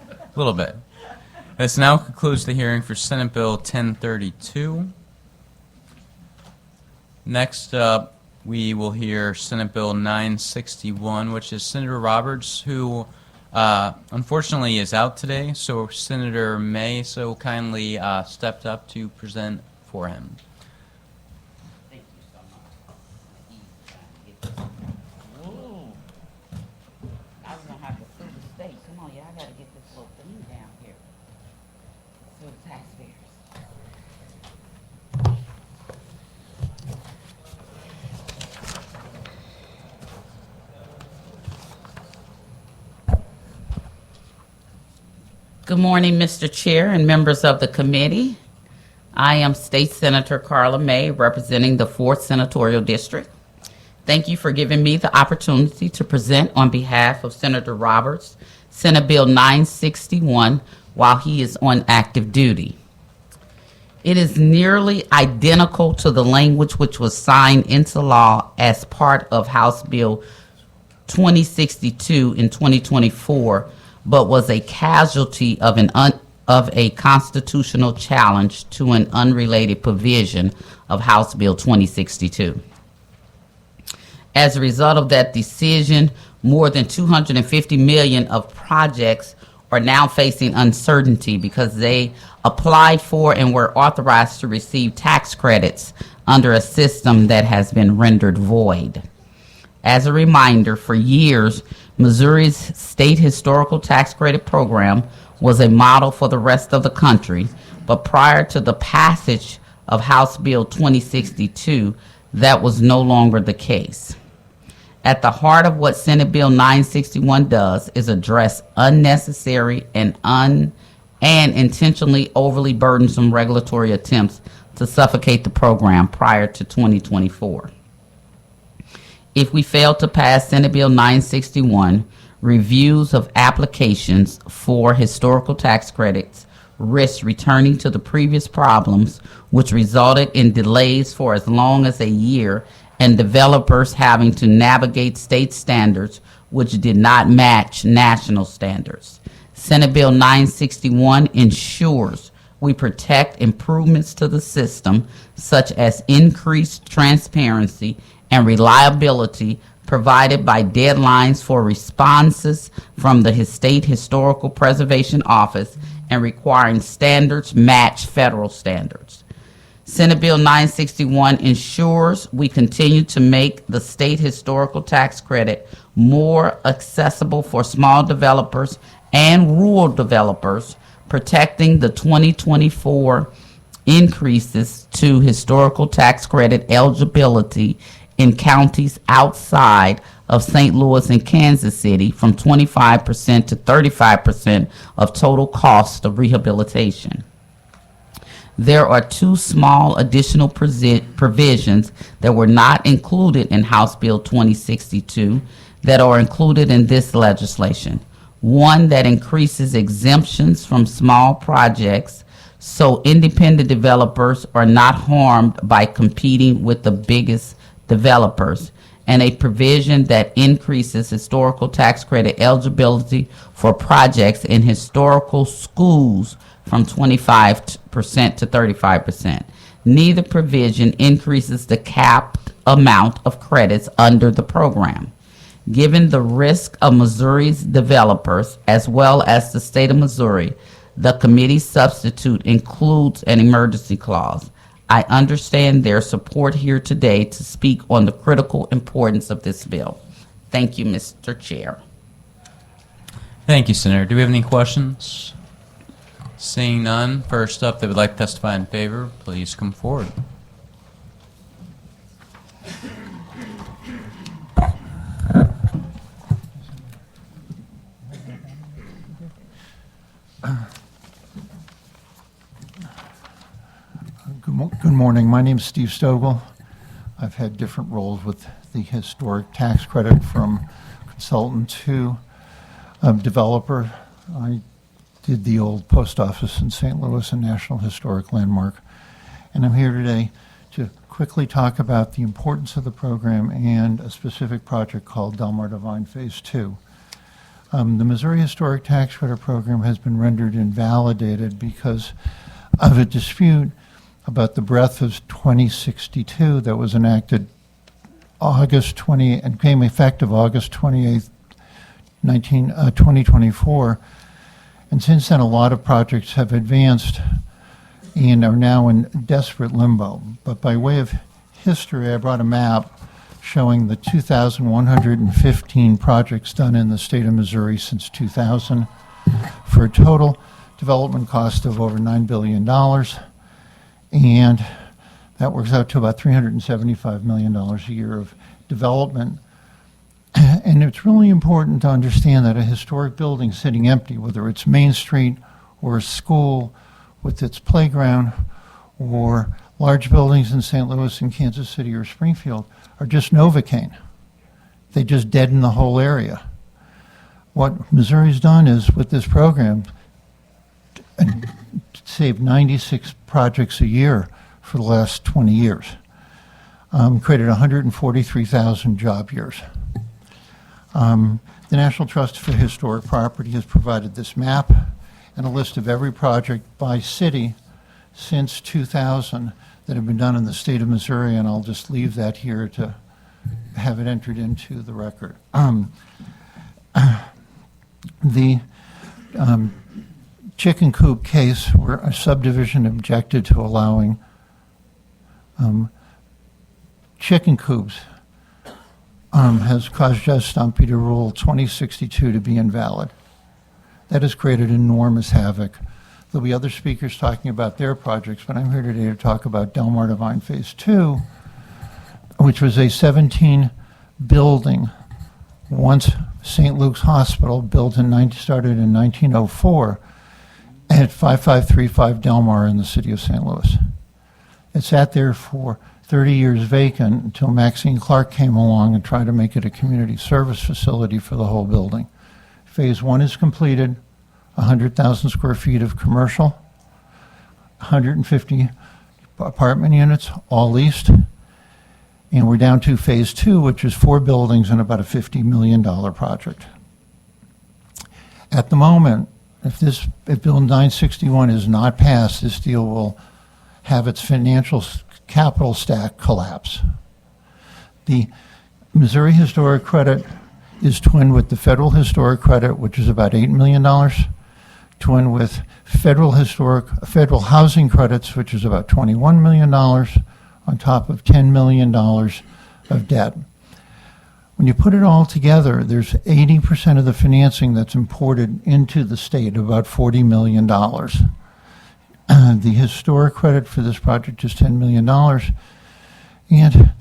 A little bit. This now concludes the hearing for Senate Bill 1032. Next up, we will hear Senate Bill 961, which is Senator Roberts, who unfortunately is out today, so Senator May so kindly stepped up to present for him. Thank you so much. Whoa. I was going to have to sue the state. Come on, y'all got to get this little thing down here. Sue the taxpayers. Good morning, Mr. Chair and members of the committee. I am State Senator Carla May, representing the 4th Senatorial District. Thank you for giving me the opportunity to present on behalf of Senator Roberts, Senate Bill 961, while he is on active duty. It is nearly identical to the language which was signed into law as part of House Bill 2062 in 2024, but was a casualty of a constitutional challenge to an unrelated provision of House Bill 2062. As a result of that decision, more than 250 million of projects are now facing uncertainty because they applied for and were authorized to receive tax credits under a system that has been rendered void. As a reminder, for years, Missouri's state historical tax credit program was a model for the rest of the country, but prior to the passage of House Bill 2062, that was no longer the case. At the heart of what Senate Bill 961 does is address unnecessary and intentionally overly burdensome regulatory attempts to suffocate the program prior to 2024. If we fail to pass Senate Bill 961, reviews of applications for historical tax credits risk returning to the previous problems, which resulted in delays for as long as a year and developers having to navigate state standards which did not match national standards. Senate Bill 961 ensures we protect improvements to the system, such as increased transparency and reliability provided by deadlines for responses from the State Historical Preservation Office and requiring standards match federal standards. Senate Bill 961 ensures we continue to make the state historical tax credit more accessible for small developers and rural developers, protecting the 2024 increases to historical tax credit eligibility in counties outside of St. Louis and Kansas City from 25% to 35% of total cost of rehabilitation. There are two small additional provisions that were not included in House Bill 2062 that are included in this legislation. One that increases exemptions from small projects so independent developers are not harmed by competing with the biggest developers, and a provision that increases historical tax credit eligibility for projects in historical schools from 25% to 35%. Neither provision increases the capped amount of credits under the program. Given the risk of Missouri's developers, as well as the state of Missouri, the committee substitute includes an emergency clause. I understand their support here today to speak on the critical importance of this bill. Thank you, Mr. Chair. Thank you, Senator. Do we have any questions? Seeing none, first up that would like to testify in favor, please come forward. Good morning. My name is Steve Stogel. I've had different roles with the historic tax credit, from consultant to developer. I did the old post office in St. Louis, a National Historic Landmark. And I'm here today to quickly talk about the importance of the program and a specific project called Delmar Divine Phase 2. The Missouri Historic Tax Credit Program has been rendered invalidated because of a dispute about the breadth of 2062 that was enacted August 20 and became effective August 28, 2024. And since then, a lot of projects have advanced and are now in desperate limbo. But by way of history, I brought a map showing the 2,115 projects done in the state of Missouri since 2000 for a total development cost of over $9 billion. And that works out to about $375 million a year of development. And it's really important to understand that a historic building sitting empty, whether it's Main Street or a school with its playground, or large buildings in St. Louis and Kansas City or Springfield, are just Novocaine. They just deaden the whole area. What Missouri's done is, with this program, saved 96 projects a year for the last 20 years, created 143,000 job years. The National Trust for Historic Property has provided this map and a list of every project by city since 2000 that have been done in the state of Missouri, and I'll just leave that here to have it entered into the record. The chicken coop case, where a subdivision objected to allowing chicken coops, has caused Judge Stumpy to rule 2062 to be invalid. That has created enormous havoc There'll be other speakers talking about their projects, but I'm here today to talk about Delmar Devine Phase 2, which was a 17-building, once St. Luke's Hospital, started in 1904, at 5535 Delmar in the city of St. Louis. It sat there for 30 years vacant until Maxine Clark came along and tried to make it a community service facility for the whole building. Phase 1 is completed, 100,000 square feet of commercial, 150 apartment units, all leased. And we're down to Phase 2, which is 4 buildings and about a $50 million project. At the moment, if Bill 961 is not passed, this deal will have its financial capital stack collapse. The Missouri Historic Credit is twinned with the Federal Historic Credit, which is about $8 million, twinned with federal housing credits, which is about $21 million, on top of $10 million of debt. When you put it all together, there's 80% of the financing that's imported into the state, about $40 million. The historic credit for this project is $10 million, and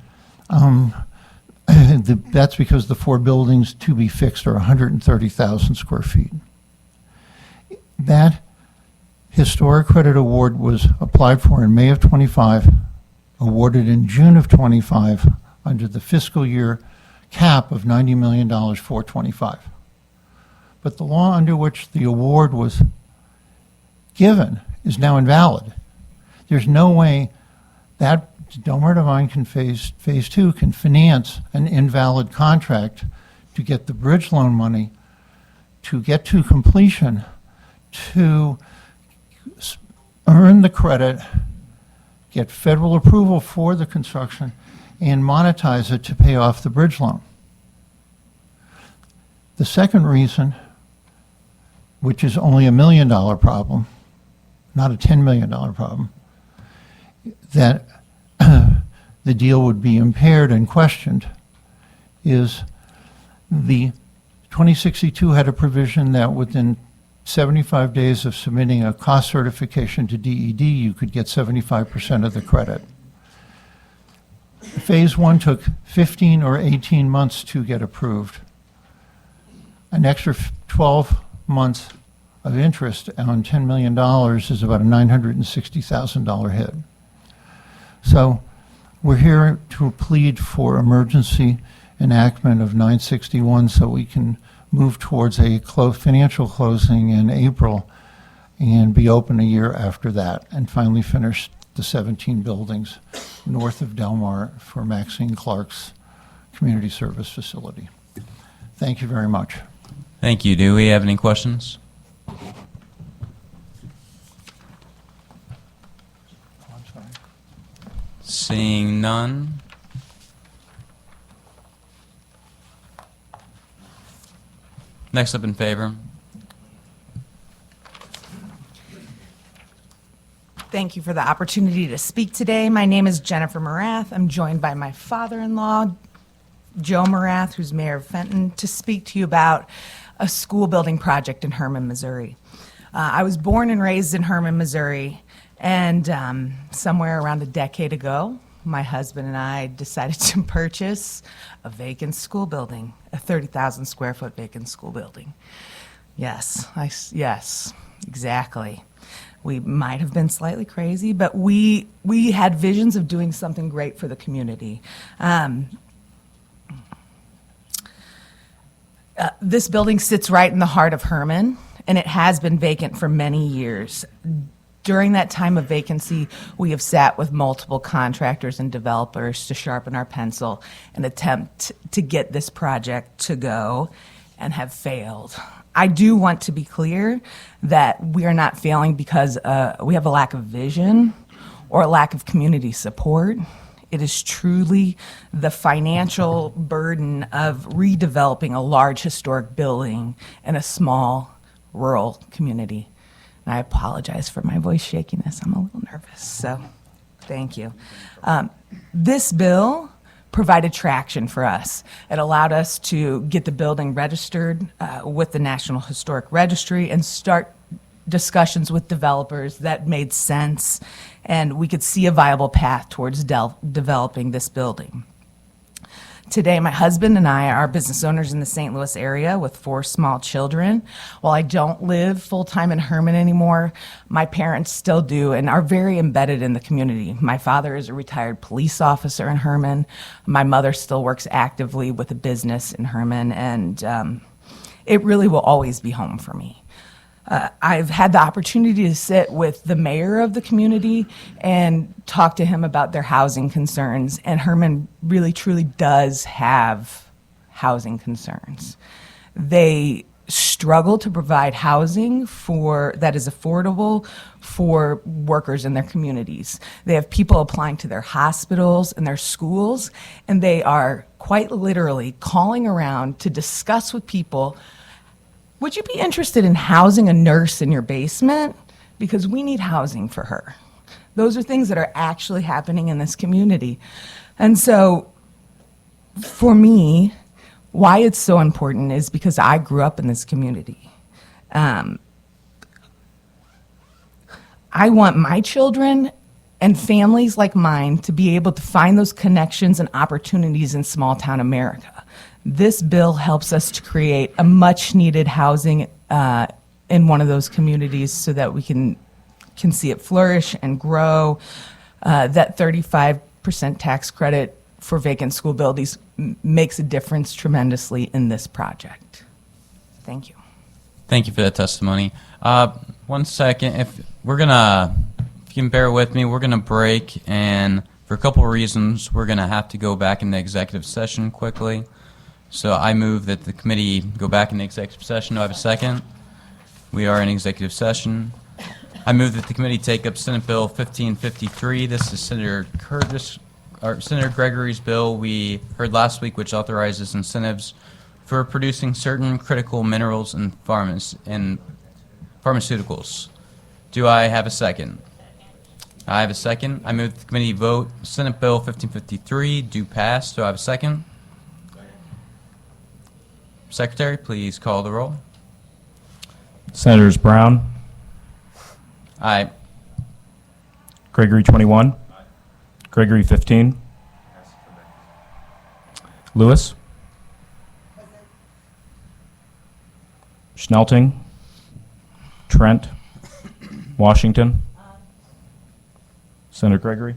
that's because the 4 buildings to be fixed are 130,000 square feet. That historic credit award was applied for in May of 25, awarded in June of 25 under the fiscal year cap of $90 million for 25. But the law under which the award was given is now invalid. There's no way that Delmar Devine Phase 2 can finance an invalid contract to get the bridge loan money, to get to completion, to earn the credit, get federal approval for the construction, and monetize it to pay off the bridge loan. The second reason, which is only $1 million problem, not a $10 million problem, that the deal would be impaired and questioned, is the 2062 had a provision that within 75 days of submitting a cost certification to DED, you could get 75% of the credit. Phase 1 took 15 or 18 months to get approved. An extra 12 months of interest on $10 million is about a $960,000 hit. So we're here to plead for emergency enactment of 961 so we can move towards a financial closing in April and be open a year after that, and finally finish the 17 buildings north of Delmar for Maxine Clark's community service facility. Thank you very much. Thank you. Do we have any questions? Seeing none. Next up in favor. Thank you for the opportunity to speak today. My name is Jennifer Morath. I'm joined by my father-in-law, Joe Morath, who's mayor of Fenton, to speak to you about a school building project in Hermann, Missouri. I was born and raised in Hermann, Missouri, and somewhere around a decade ago, my husband and I decided to purchase a vacant school building, a 30,000 square foot vacant school building. Yes, yes, exactly. We might have been slightly crazy, but we had visions of doing something great for the community. This building sits right in the heart of Hermann, and it has been vacant for many years. During that time of vacancy, we have sat with multiple contractors and developers to sharpen our pencil and attempt to get this project to go, and have failed. I do want to be clear that we are not failing because we have a lack of vision or a lack of community support. It is truly the financial burden of redeveloping a large historic building in a small rural community. And I apologize for my voice shakiness. I'm a little nervous, so thank you. This bill provided traction for us. It allowed us to get the building registered with the National Historic Registry and start discussions with developers that made sense, and we could see a viable path towards developing this building. Today, my husband and I are business owners in the St. Louis area with 4 small children. While I don't live full-time in Herman anymore, my parents still do and are very embedded in the community. My father is a retired police officer in Herman. My mother still works actively with a business in Herman, and it really will always be home for me. I've had the opportunity to sit with the mayor of the community and talk to him about their housing concerns, and Herman really truly does have housing concerns. They struggle to provide housing that is affordable for workers in their communities. They have people applying to their hospitals and their schools, and they are quite literally calling around to discuss with people, would you be interested in housing a nurse in your basement? Because we need housing for her. Those are things that are actually happening in this community. And so, for me, why it's so important is because I grew up in this community. I want my children and families like mine to be able to find those connections and opportunities in small town America. This bill helps us to create a much-needed housing in one of those communities so that we can see it flourish and grow. That 35% tax credit for vacant school buildings makes a difference tremendously in this project. Thank you. Thank you for that testimony. 1 second. If you can bear with me, we're going to break, and for a couple of reasons, we're going to have to go back into executive session quickly. So I move that the committee go back into executive session. Do I have a second? We are in executive session. I move that the committee take up Senate Bill 1553. This is Senator Gregory's bill we heard last week, which authorizes incentives for producing certain critical minerals and pharmaceuticals. Do I have a second? I have a second. I move that the committee vote Senate Bill 1553 do pass. Do I have a second? Secretary, please call the roll. Senators Brown, Aye. Gregory 21, Gregory 15, Lewis, Schnelting, Trent, Washington, Senator Gregory.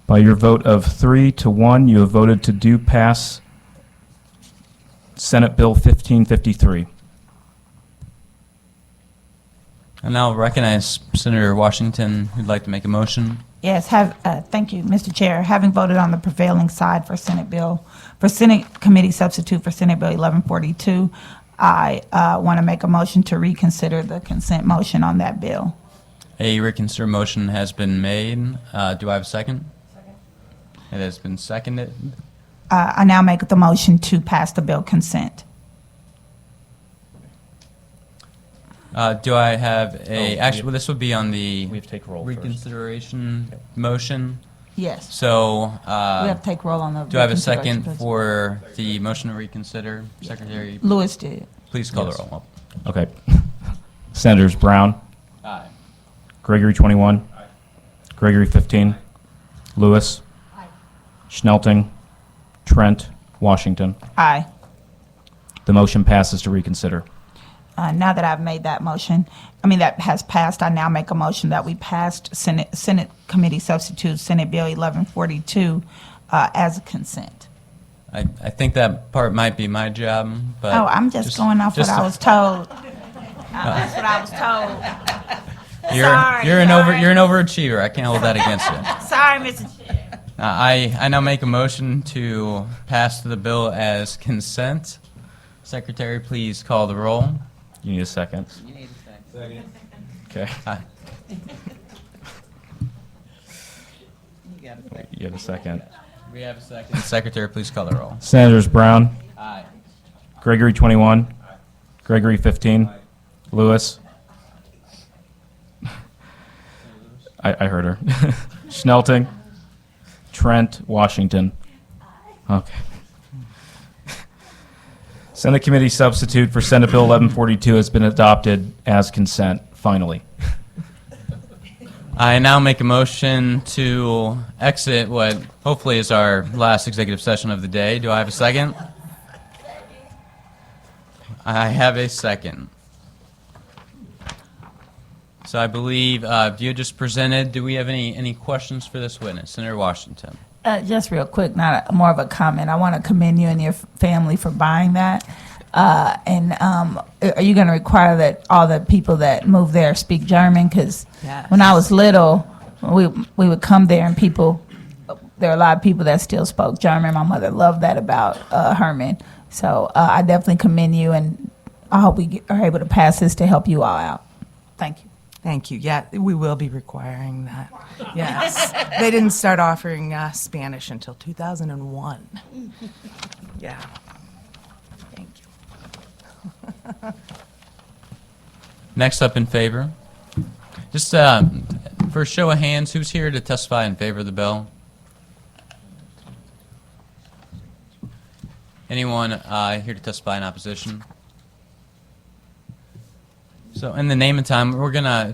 By your vote of 3-1, you have voted to do pass Senate Bill 1553. I now recognize Senator Washington, who'd like to make a motion. Yes, thank you, Mr. Chair. Having voted on the prevailing side for Senate Committee Substitute for Senate Bill 1142, I want to make a motion to reconsider the consent motion on that bill. A reconsider motion has been made. Do I have a second? Second. It has been seconded. I now make the motion to pass the bill consent. Do I have actually, well, this would be on the We have to take roll reconsideration motion. Yes. So, We have to take roll on the. do I have a second reconsideration. for the motion to reconsider? Secretary, Lewis did. please call Yes. the roll. Okay. Senators Brown, Aye. Gregory 21, Gregory 15, Lewis, Schnelting, Trent, Washington. Aye. The motion passes to reconsider. Now that I've made that motion, that has passed, I now make a motion that we passed Senate Committee Substitute Senate Bill 1142 as a consent. I think that part might be my job, but. Oh, I'm just going off what I was told. That's what I was told. You're an overachiever. I can't hold that against you. Sorry, Mr. Chair. I now make a motion to pass the bill as consent. Secretary, please call the roll. You need a second. You need a second. Okay. Aye. You have a second. We have a second. Secretary, please call the roll. Senators Brown, Aye. Gregory 21, Gregory 15, Lewis. I heard her. Schnelting, Trent, Washington. Okay. Senate Committee substitute for Senate Bill 1142 has been adopted as consent, finally. I now make a motion to exit what hopefully is our last executive session of the day. Do I have a second? I have a second. So I believe you just presented. Do we have any questions for this witness? Senator Washington. Just real quick, more of a comment. I want to commend you and your family for buying that. Are you going to require that all the people that move there speak German? Because when I was little, we would come there and there are a lot of people that still spoke German. My mother loved that about Herman. So I definitely commend you, and I hope we are able to pass this to help you all out. Thank you. Thank you. Yeah, we will be requiring that. Yes. They didn't start offering Spanish until 2001. Yeah. Thank you. Next up in favor. Just for a show of hands, who's here to testify in favor of the bill? Anyone here to testify in opposition? So in the name and time, we're gonna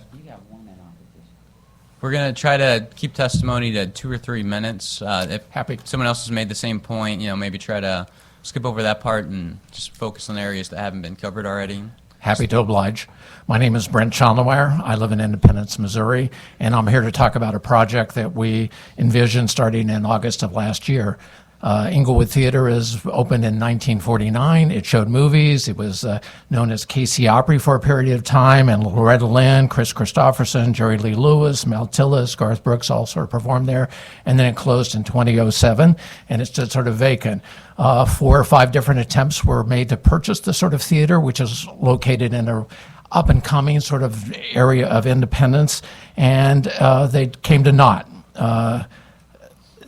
try to keep testimony to 2 or 3 minutes. If someone else has made the same point, maybe try to skip over that part and just focus on areas that haven't been covered already. Happy to oblige. My name is Brent Chalnemeyer. I live in Independence, Missouri, and I'm here to talk about a project that we envisioned starting in August of last year. Inglewood Theater is opened in 1949. It showed movies. It was known as KC Opry for a period of time, and Loretta Lynn, Chris Christopherson, Jerry Lee Lewis, Mel Tillis, Garth Brooks all sort of performed there. And then it closed in 2007, and it stood sort of vacant. 4 or 5 different attempts were made to purchase this sort of theater, which is located in a up-and-coming sort of area of Independence, and they came to naught.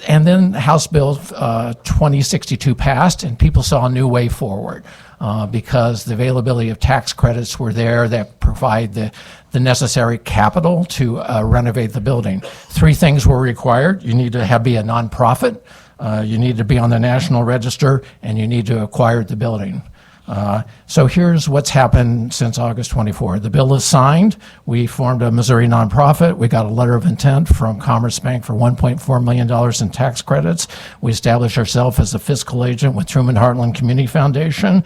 And then House Bill 2062 passed, and people saw a new way forward because the availability of tax credits were there that provide the necessary capital to renovate the building. 3 things were required. You need to be a nonprofit, you need to be on the National Register, and you need to acquire the building. So here's what's happened since August 24. The bill is signed. We formed a Missouri nonprofit. We got a letter of intent from Commerce Bank for $1.4 million in tax credits. We established ourselves as a fiscal agent with Truman Heartland Community Foundation.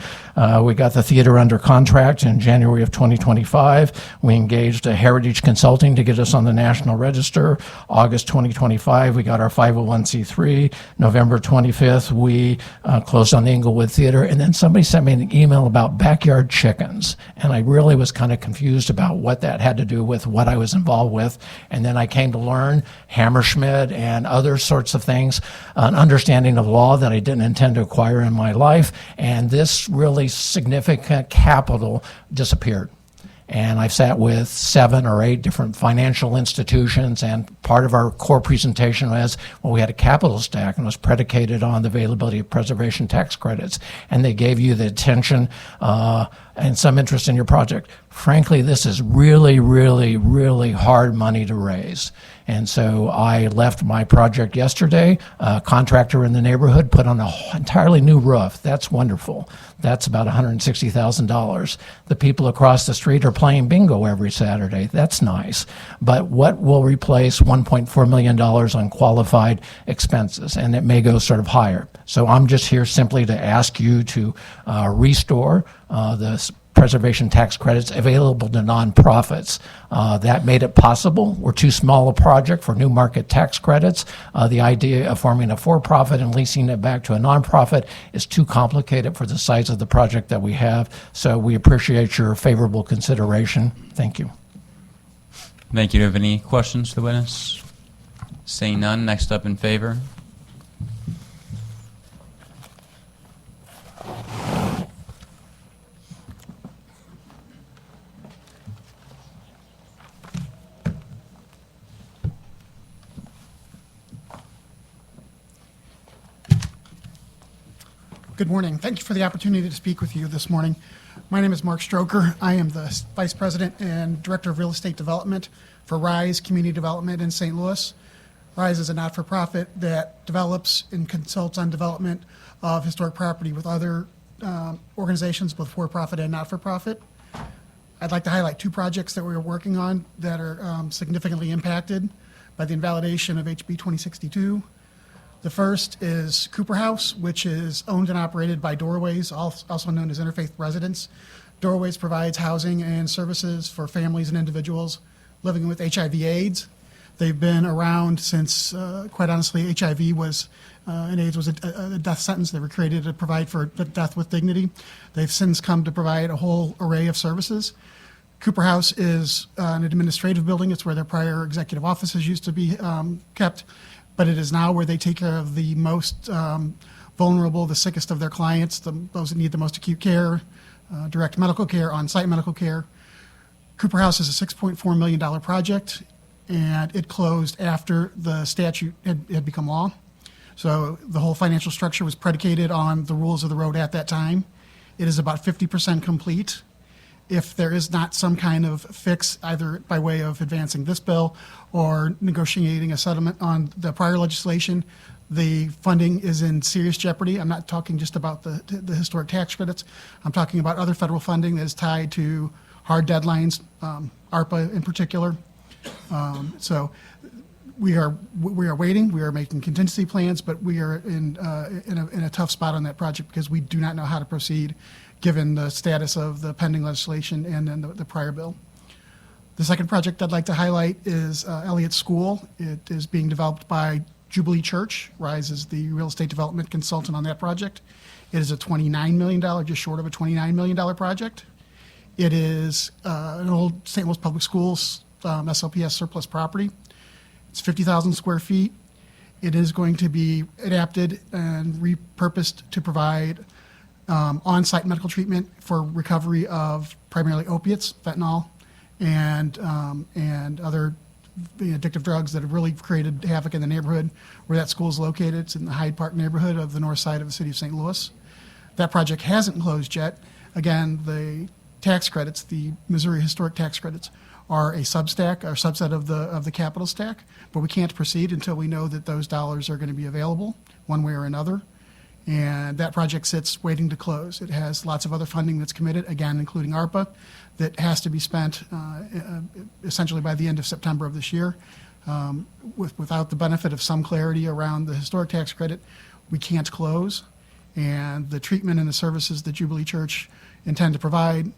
We got the theater under contract in January of 2025. We engaged a Heritage Consulting to get us on the National Register. August 2025, we got our 501c3. November 25th, we closed on the Inglewood Theater. And then somebody sent me an email about backyard chickens, and I really was kind of confused about what that had to do with what I was involved with. And then I came to learn Hammerschmidt and other sorts of things, an understanding of law that I didn't intend to acquire in my life, and this really significant capital disappeared. And I've sat with 7 or 8 different financial institutions, and part of our core presentation was, well, we had a capital stack and it was predicated on the availability of preservation tax credits. And they gave you the attention and some interest in your project. Frankly, this is really, really, really hard money to raise. And so I left my project yesterday. A contractor in the neighborhood put on an entirely new roof. That's wonderful. That's about $160,000. The people across the street are playing bingo every Saturday. That's nice. But what will replace $1.4 million on qualified expenses? And it may go sort of higher. So I'm just here simply to ask you to restore the preservation tax credits available to nonprofits. That made it possible. We're too small a project for new market tax credits. The idea of forming a for-profit and leasing it back to a nonprofit is too complicated for the size of the project that we have. So we appreciate your favorable consideration. Thank you. Thank you. Do you have any questions to the witness? Seeing none, next up in favor. Good morning. Thank you for the opportunity to speak with you this morning. My name is Mark Stroker. I am the Vice President and Director of Real Estate Development for RISE Community Development in St. Louis. RISE is a not-for-profit that develops and consults on development of historic property with other organizations, both for-profit and not-for-profit. I'd like to highlight two projects that we are working on that are significantly impacted by the invalidation of HB 2062. The first is Cooper House, which is owned and operated by Doorways, also known as Interfaith Residence. Doorways provides housing and services for families and individuals living with HIV/AIDS. They've been around since, quite honestly, HIV was and AIDS was a death sentence. They were created to provide for death with dignity. They've since come to provide a whole array of services. Cooper House is an administrative building. It's where their prior executive offices used to be kept, but it is now where they take care of the most vulnerable, the sickest of their clients, those that need the most acute care, direct medical care, on-site medical care. Cooper House is a $6.4 million project, and it closed after the statute had become law. So the whole financial structure was predicated on the rules of the road at that time. It is about 50% complete. If there is not some kind of fix, either by way of advancing this bill or negotiating a settlement on the prior legislation, the funding is in serious jeopardy. I'm not talking just about the historic tax credits. I'm talking about other federal funding that is tied to hard deadlines, ARPA in particular. So we are waiting. We are making contingency plans, but we are in a tough spot on that project because we do not know how to proceed given the status of the pending legislation and then the prior bill. The second project I'd like to highlight is Elliott School. It is being developed by Jubilee Church. Rise is the real estate development consultant on that project. It is a $29 million, just short of a $29 million project. It is an old St. Louis Public Schools SLPS surplus property. It's 50,000 square feet. It is going to be adapted and repurposed to provide on-site medical treatment for recovery of primarily opiates, fentanyl, and other addictive drugs that have really created havoc in the neighborhood where that school is located. It's in the Hyde Park neighborhood of the north side of the city of St. Louis. That project hasn't closed yet. Again, the tax credits, the Missouri historic tax credits, are a subset of the capital stack, but we can't proceed until we know that those dollars are going to be available one way or another. And that project sits waiting to close. It has lots of other funding that's committed, again, including ARPA, that has to be spent essentially by the end of September of this year. Without the benefit of some clarity around the historic tax credit, we can't close. And the treatment and the services that Jubilee Church intend to provide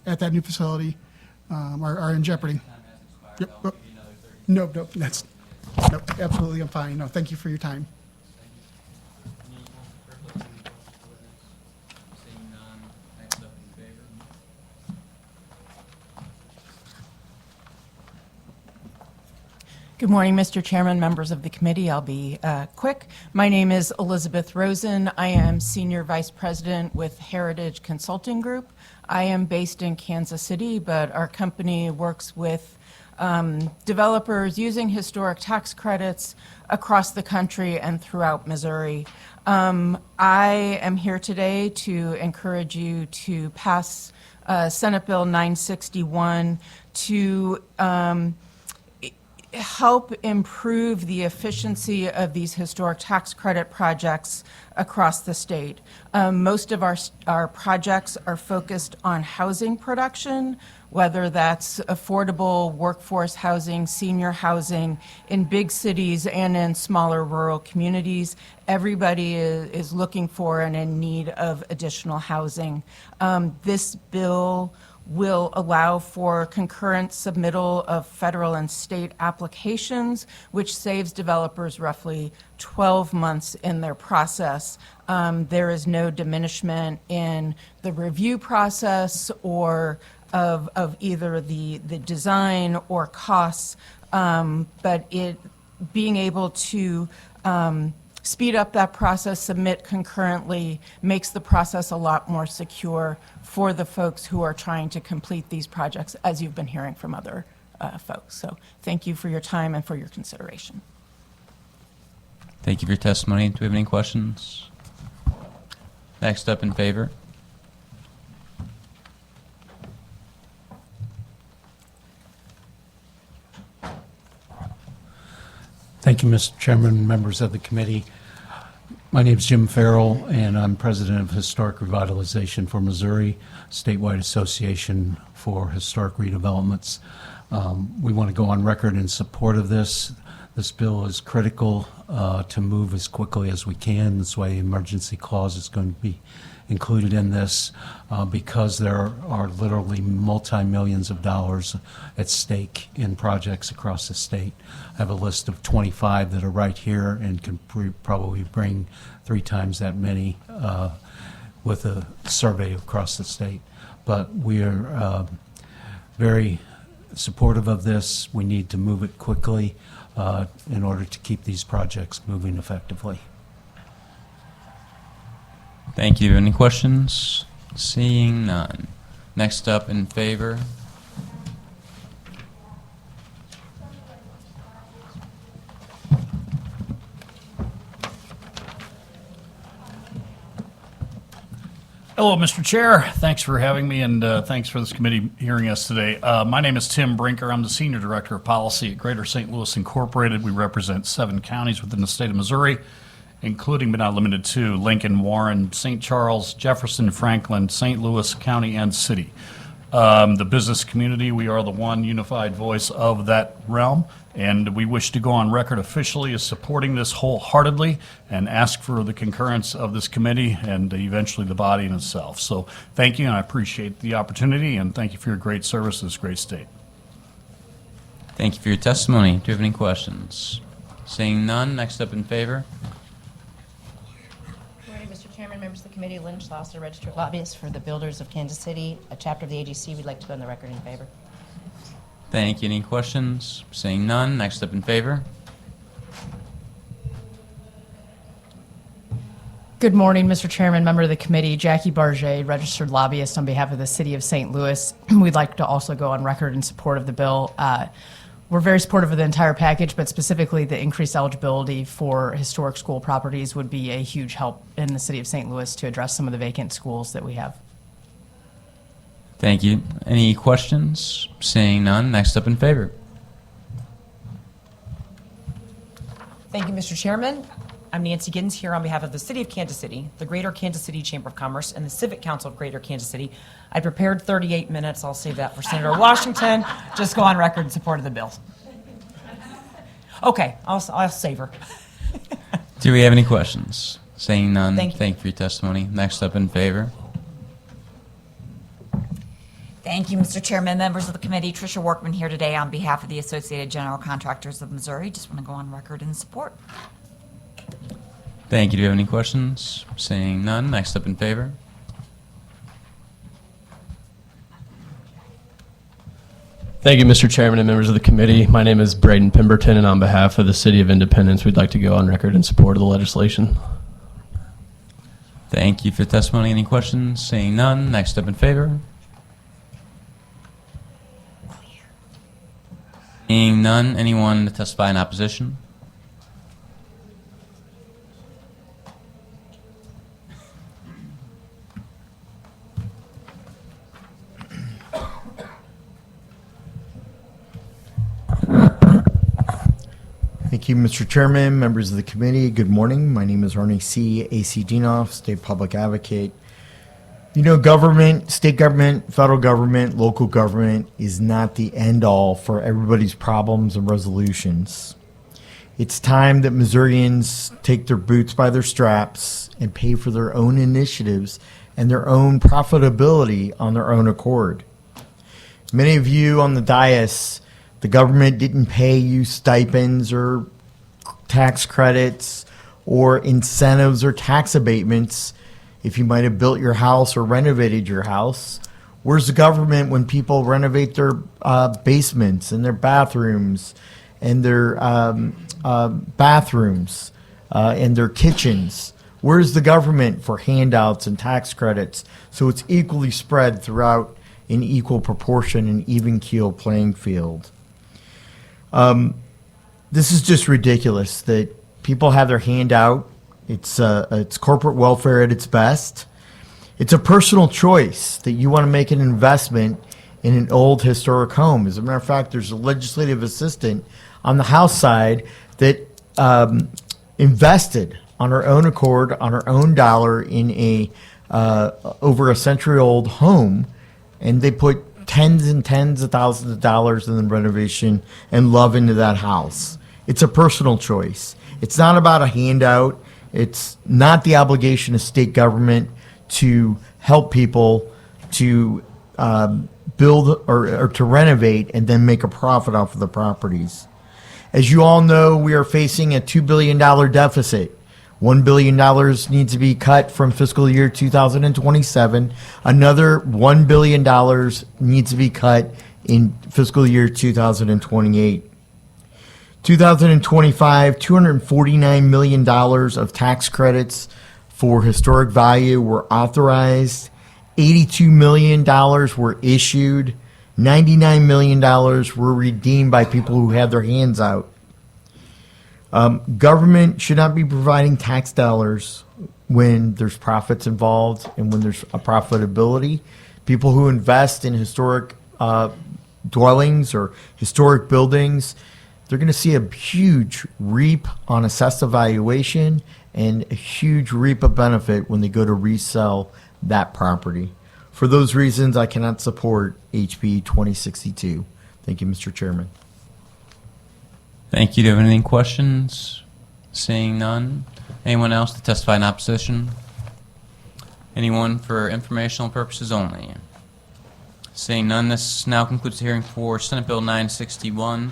at that new facility are in jeopardy. Yep. No, that's absolutely, I'm fine. No, thank you for your time. Good morning, Mr. Chairman, members of the committee. I'll be quick. My name is Elizabeth Rosen. I am Senior Vice President with Heritage Consulting Group. I am based in Kansas City, but our company works with developers using historic tax credits across the country and throughout Missouri. I am here today to encourage you to pass Senate Bill 961 to help improve the efficiency of these historic tax credit projects across the state. Most of our projects are focused on housing production, whether that's affordable workforce housing, senior housing, in big cities and in smaller rural communities. Everybody is looking for and in need of additional housing. This bill will allow for concurrent submittal of federal and state applications, which saves developers roughly 12 months in their process. There is no diminishment in the review process or of either the design or costs, but it being able to speed up that process, submit concurrently, makes the process a lot more secure for the folks who are trying to complete these projects, as you've been hearing from other folks. So thank you for your time and for your consideration. Thank you for your testimony. Do we have any questions? Next up in favor. Thank you, Mr. Chairman, members of the committee. My name's Jim Farrell, and I'm president of Historic Revitalization for Missouri, statewide association for historic redevelopments. We want to go on record in support of this. This bill is critical to move as quickly as we can. That's why the emergency clause is going to be included in this because there are literally multi-millions of dollars at stake in projects across the state. I have a list of 25 that are right here and can probably bring 3 times that many with a survey across the state. But we are very supportive of this. We need to move it quickly in order to keep these projects moving effectively. Thank you. Any questions? Seeing none. Next up, in favor. Hello, Mr. Chair. Thanks for having me, and thanks for this committee hearing us today. My name is Tim Brinker. I'm the Senior Director of Policy at Greater St. Louis Incorporated. We represent 7 counties within the state of Missouri, including but not limited to Lincoln, Warren, St. Charles, Jefferson, Franklin, St. Louis County, and City. The business community, we are the one unified voice of that realm, and we wish to go on record officially as supporting this wholeheartedly and ask for the concurrence of this committee and eventually the body in itself. So thank you, and I appreciate the opportunity, and thank you for your great service to this great state. Thank you for your testimony. Do you have any questions? Seeing none, next up in favor. Mr. Chairman, members of the committee, Lynn Schlosser, registered lobbyist for the Builders of Kansas City, a chapter of the AGC. We'd like to go on the record in favor. Thank you. Any questions? Seeing none, next up in favor. Good morning, Mr. Chairman, member of the committee, Jackie Barget, registered lobbyist on behalf of the City of St. Louis. We'd like to also go on record in support of the bill. We're very supportive of the entire package, but specifically the increased eligibility for historic school properties would be a huge help in the City of St. Louis to address some of the vacant schools that we have. Thank you. Any questions? Seeing none, next up in favor. Thank you, Mr. Chairman. I'm Nancy Giddens here on behalf of the City of Kansas City, the Greater Kansas City Chamber of Commerce, and the Civic Council of Greater Kansas City. I prepared 38 minutes. I'll save that for Senator Washington. Just go on record in support of the bill. Okay, I'll save her. Do we have any questions? Seeing none, Thank you. you for your testimony. Next up in favor. Thank you, Mr. Chairman, members of the committee. Tricia Workman here today on behalf of the Associated General Contractors of Missouri. Just want to go on record in support. Thank you. Do you have any questions? Seeing none, next up in favor. Thank you, Mr. Chairman and members of the committee. My name is Braden Pemberton, and on behalf of the City of Independence, we'd like to go on record in support of the legislation. Thank you for the testimony. Any questions? Seeing none, next up in favor. Seeing none, anyone to testify in opposition? Thank you, Mr. Chairman, members of the committee. Good morning. My name is Arnie C. A.C. Dinoff, State Public Advocate. You know, government, state government, federal government, local government is not the end-all for everybody's problems and resolutions. It's time that Missourians take their boots by their straps and pay for their own initiatives and their own profitability on their own accord. Many of you on the dais, the government didn't pay you stipends or tax credits or incentives or tax abatements if you might have built your house or renovated your house. Where's the government when people renovate their basements and their bathrooms and their bathrooms and their kitchens? Where's the government for handouts and tax credits so it's equally spread throughout an equal proportion and even keel playing field? This is just ridiculous that people have their hand out. It's corporate welfare at its best. It's a personal choice that you want to make an investment in an old historic home. As a matter of fact, there's a legislative assistant on the House side that invested on her own accord, on her own dollar, in a over a century-old home, and they put tens and tens of thousands of dollars in the renovation and love into that house. It's a personal choice. It's not about a handout. It's not the obligation of state government to help people to build or to renovate and then make a profit off of the properties. As you all know, we are facing a $2 billion deficit. $1 billion needs to be cut from fiscal year 2027. Another $1 billion needs to be cut in fiscal year 2028. 2025, $249 million of tax credits for historic value were authorized. $82 million were issued. $99 million were redeemed by people who had their hands out. Government should not be providing tax dollars when there's profits involved and when there's a profitability. People who invest in historic dwellings or historic buildings, they're going to see a huge reap on assessed evaluation and a huge reap of benefit when they go to resell that property. For those reasons, I cannot support HB 2062. Thank you, Mr. Chairman. Thank you. Do you have any questions? Seeing none. Anyone else to testify in opposition? Anyone for informational purposes only? Seeing none, this now concludes the hearing for Senate Bill 961.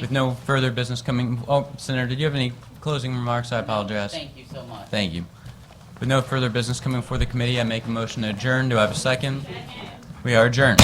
With no further business coming, Senator, did you have any closing remarks? I apologize. Thank you so much. Thank you. With no further business coming before the committee, I make a motion to adjourn. Do I have a second? We are adjourned.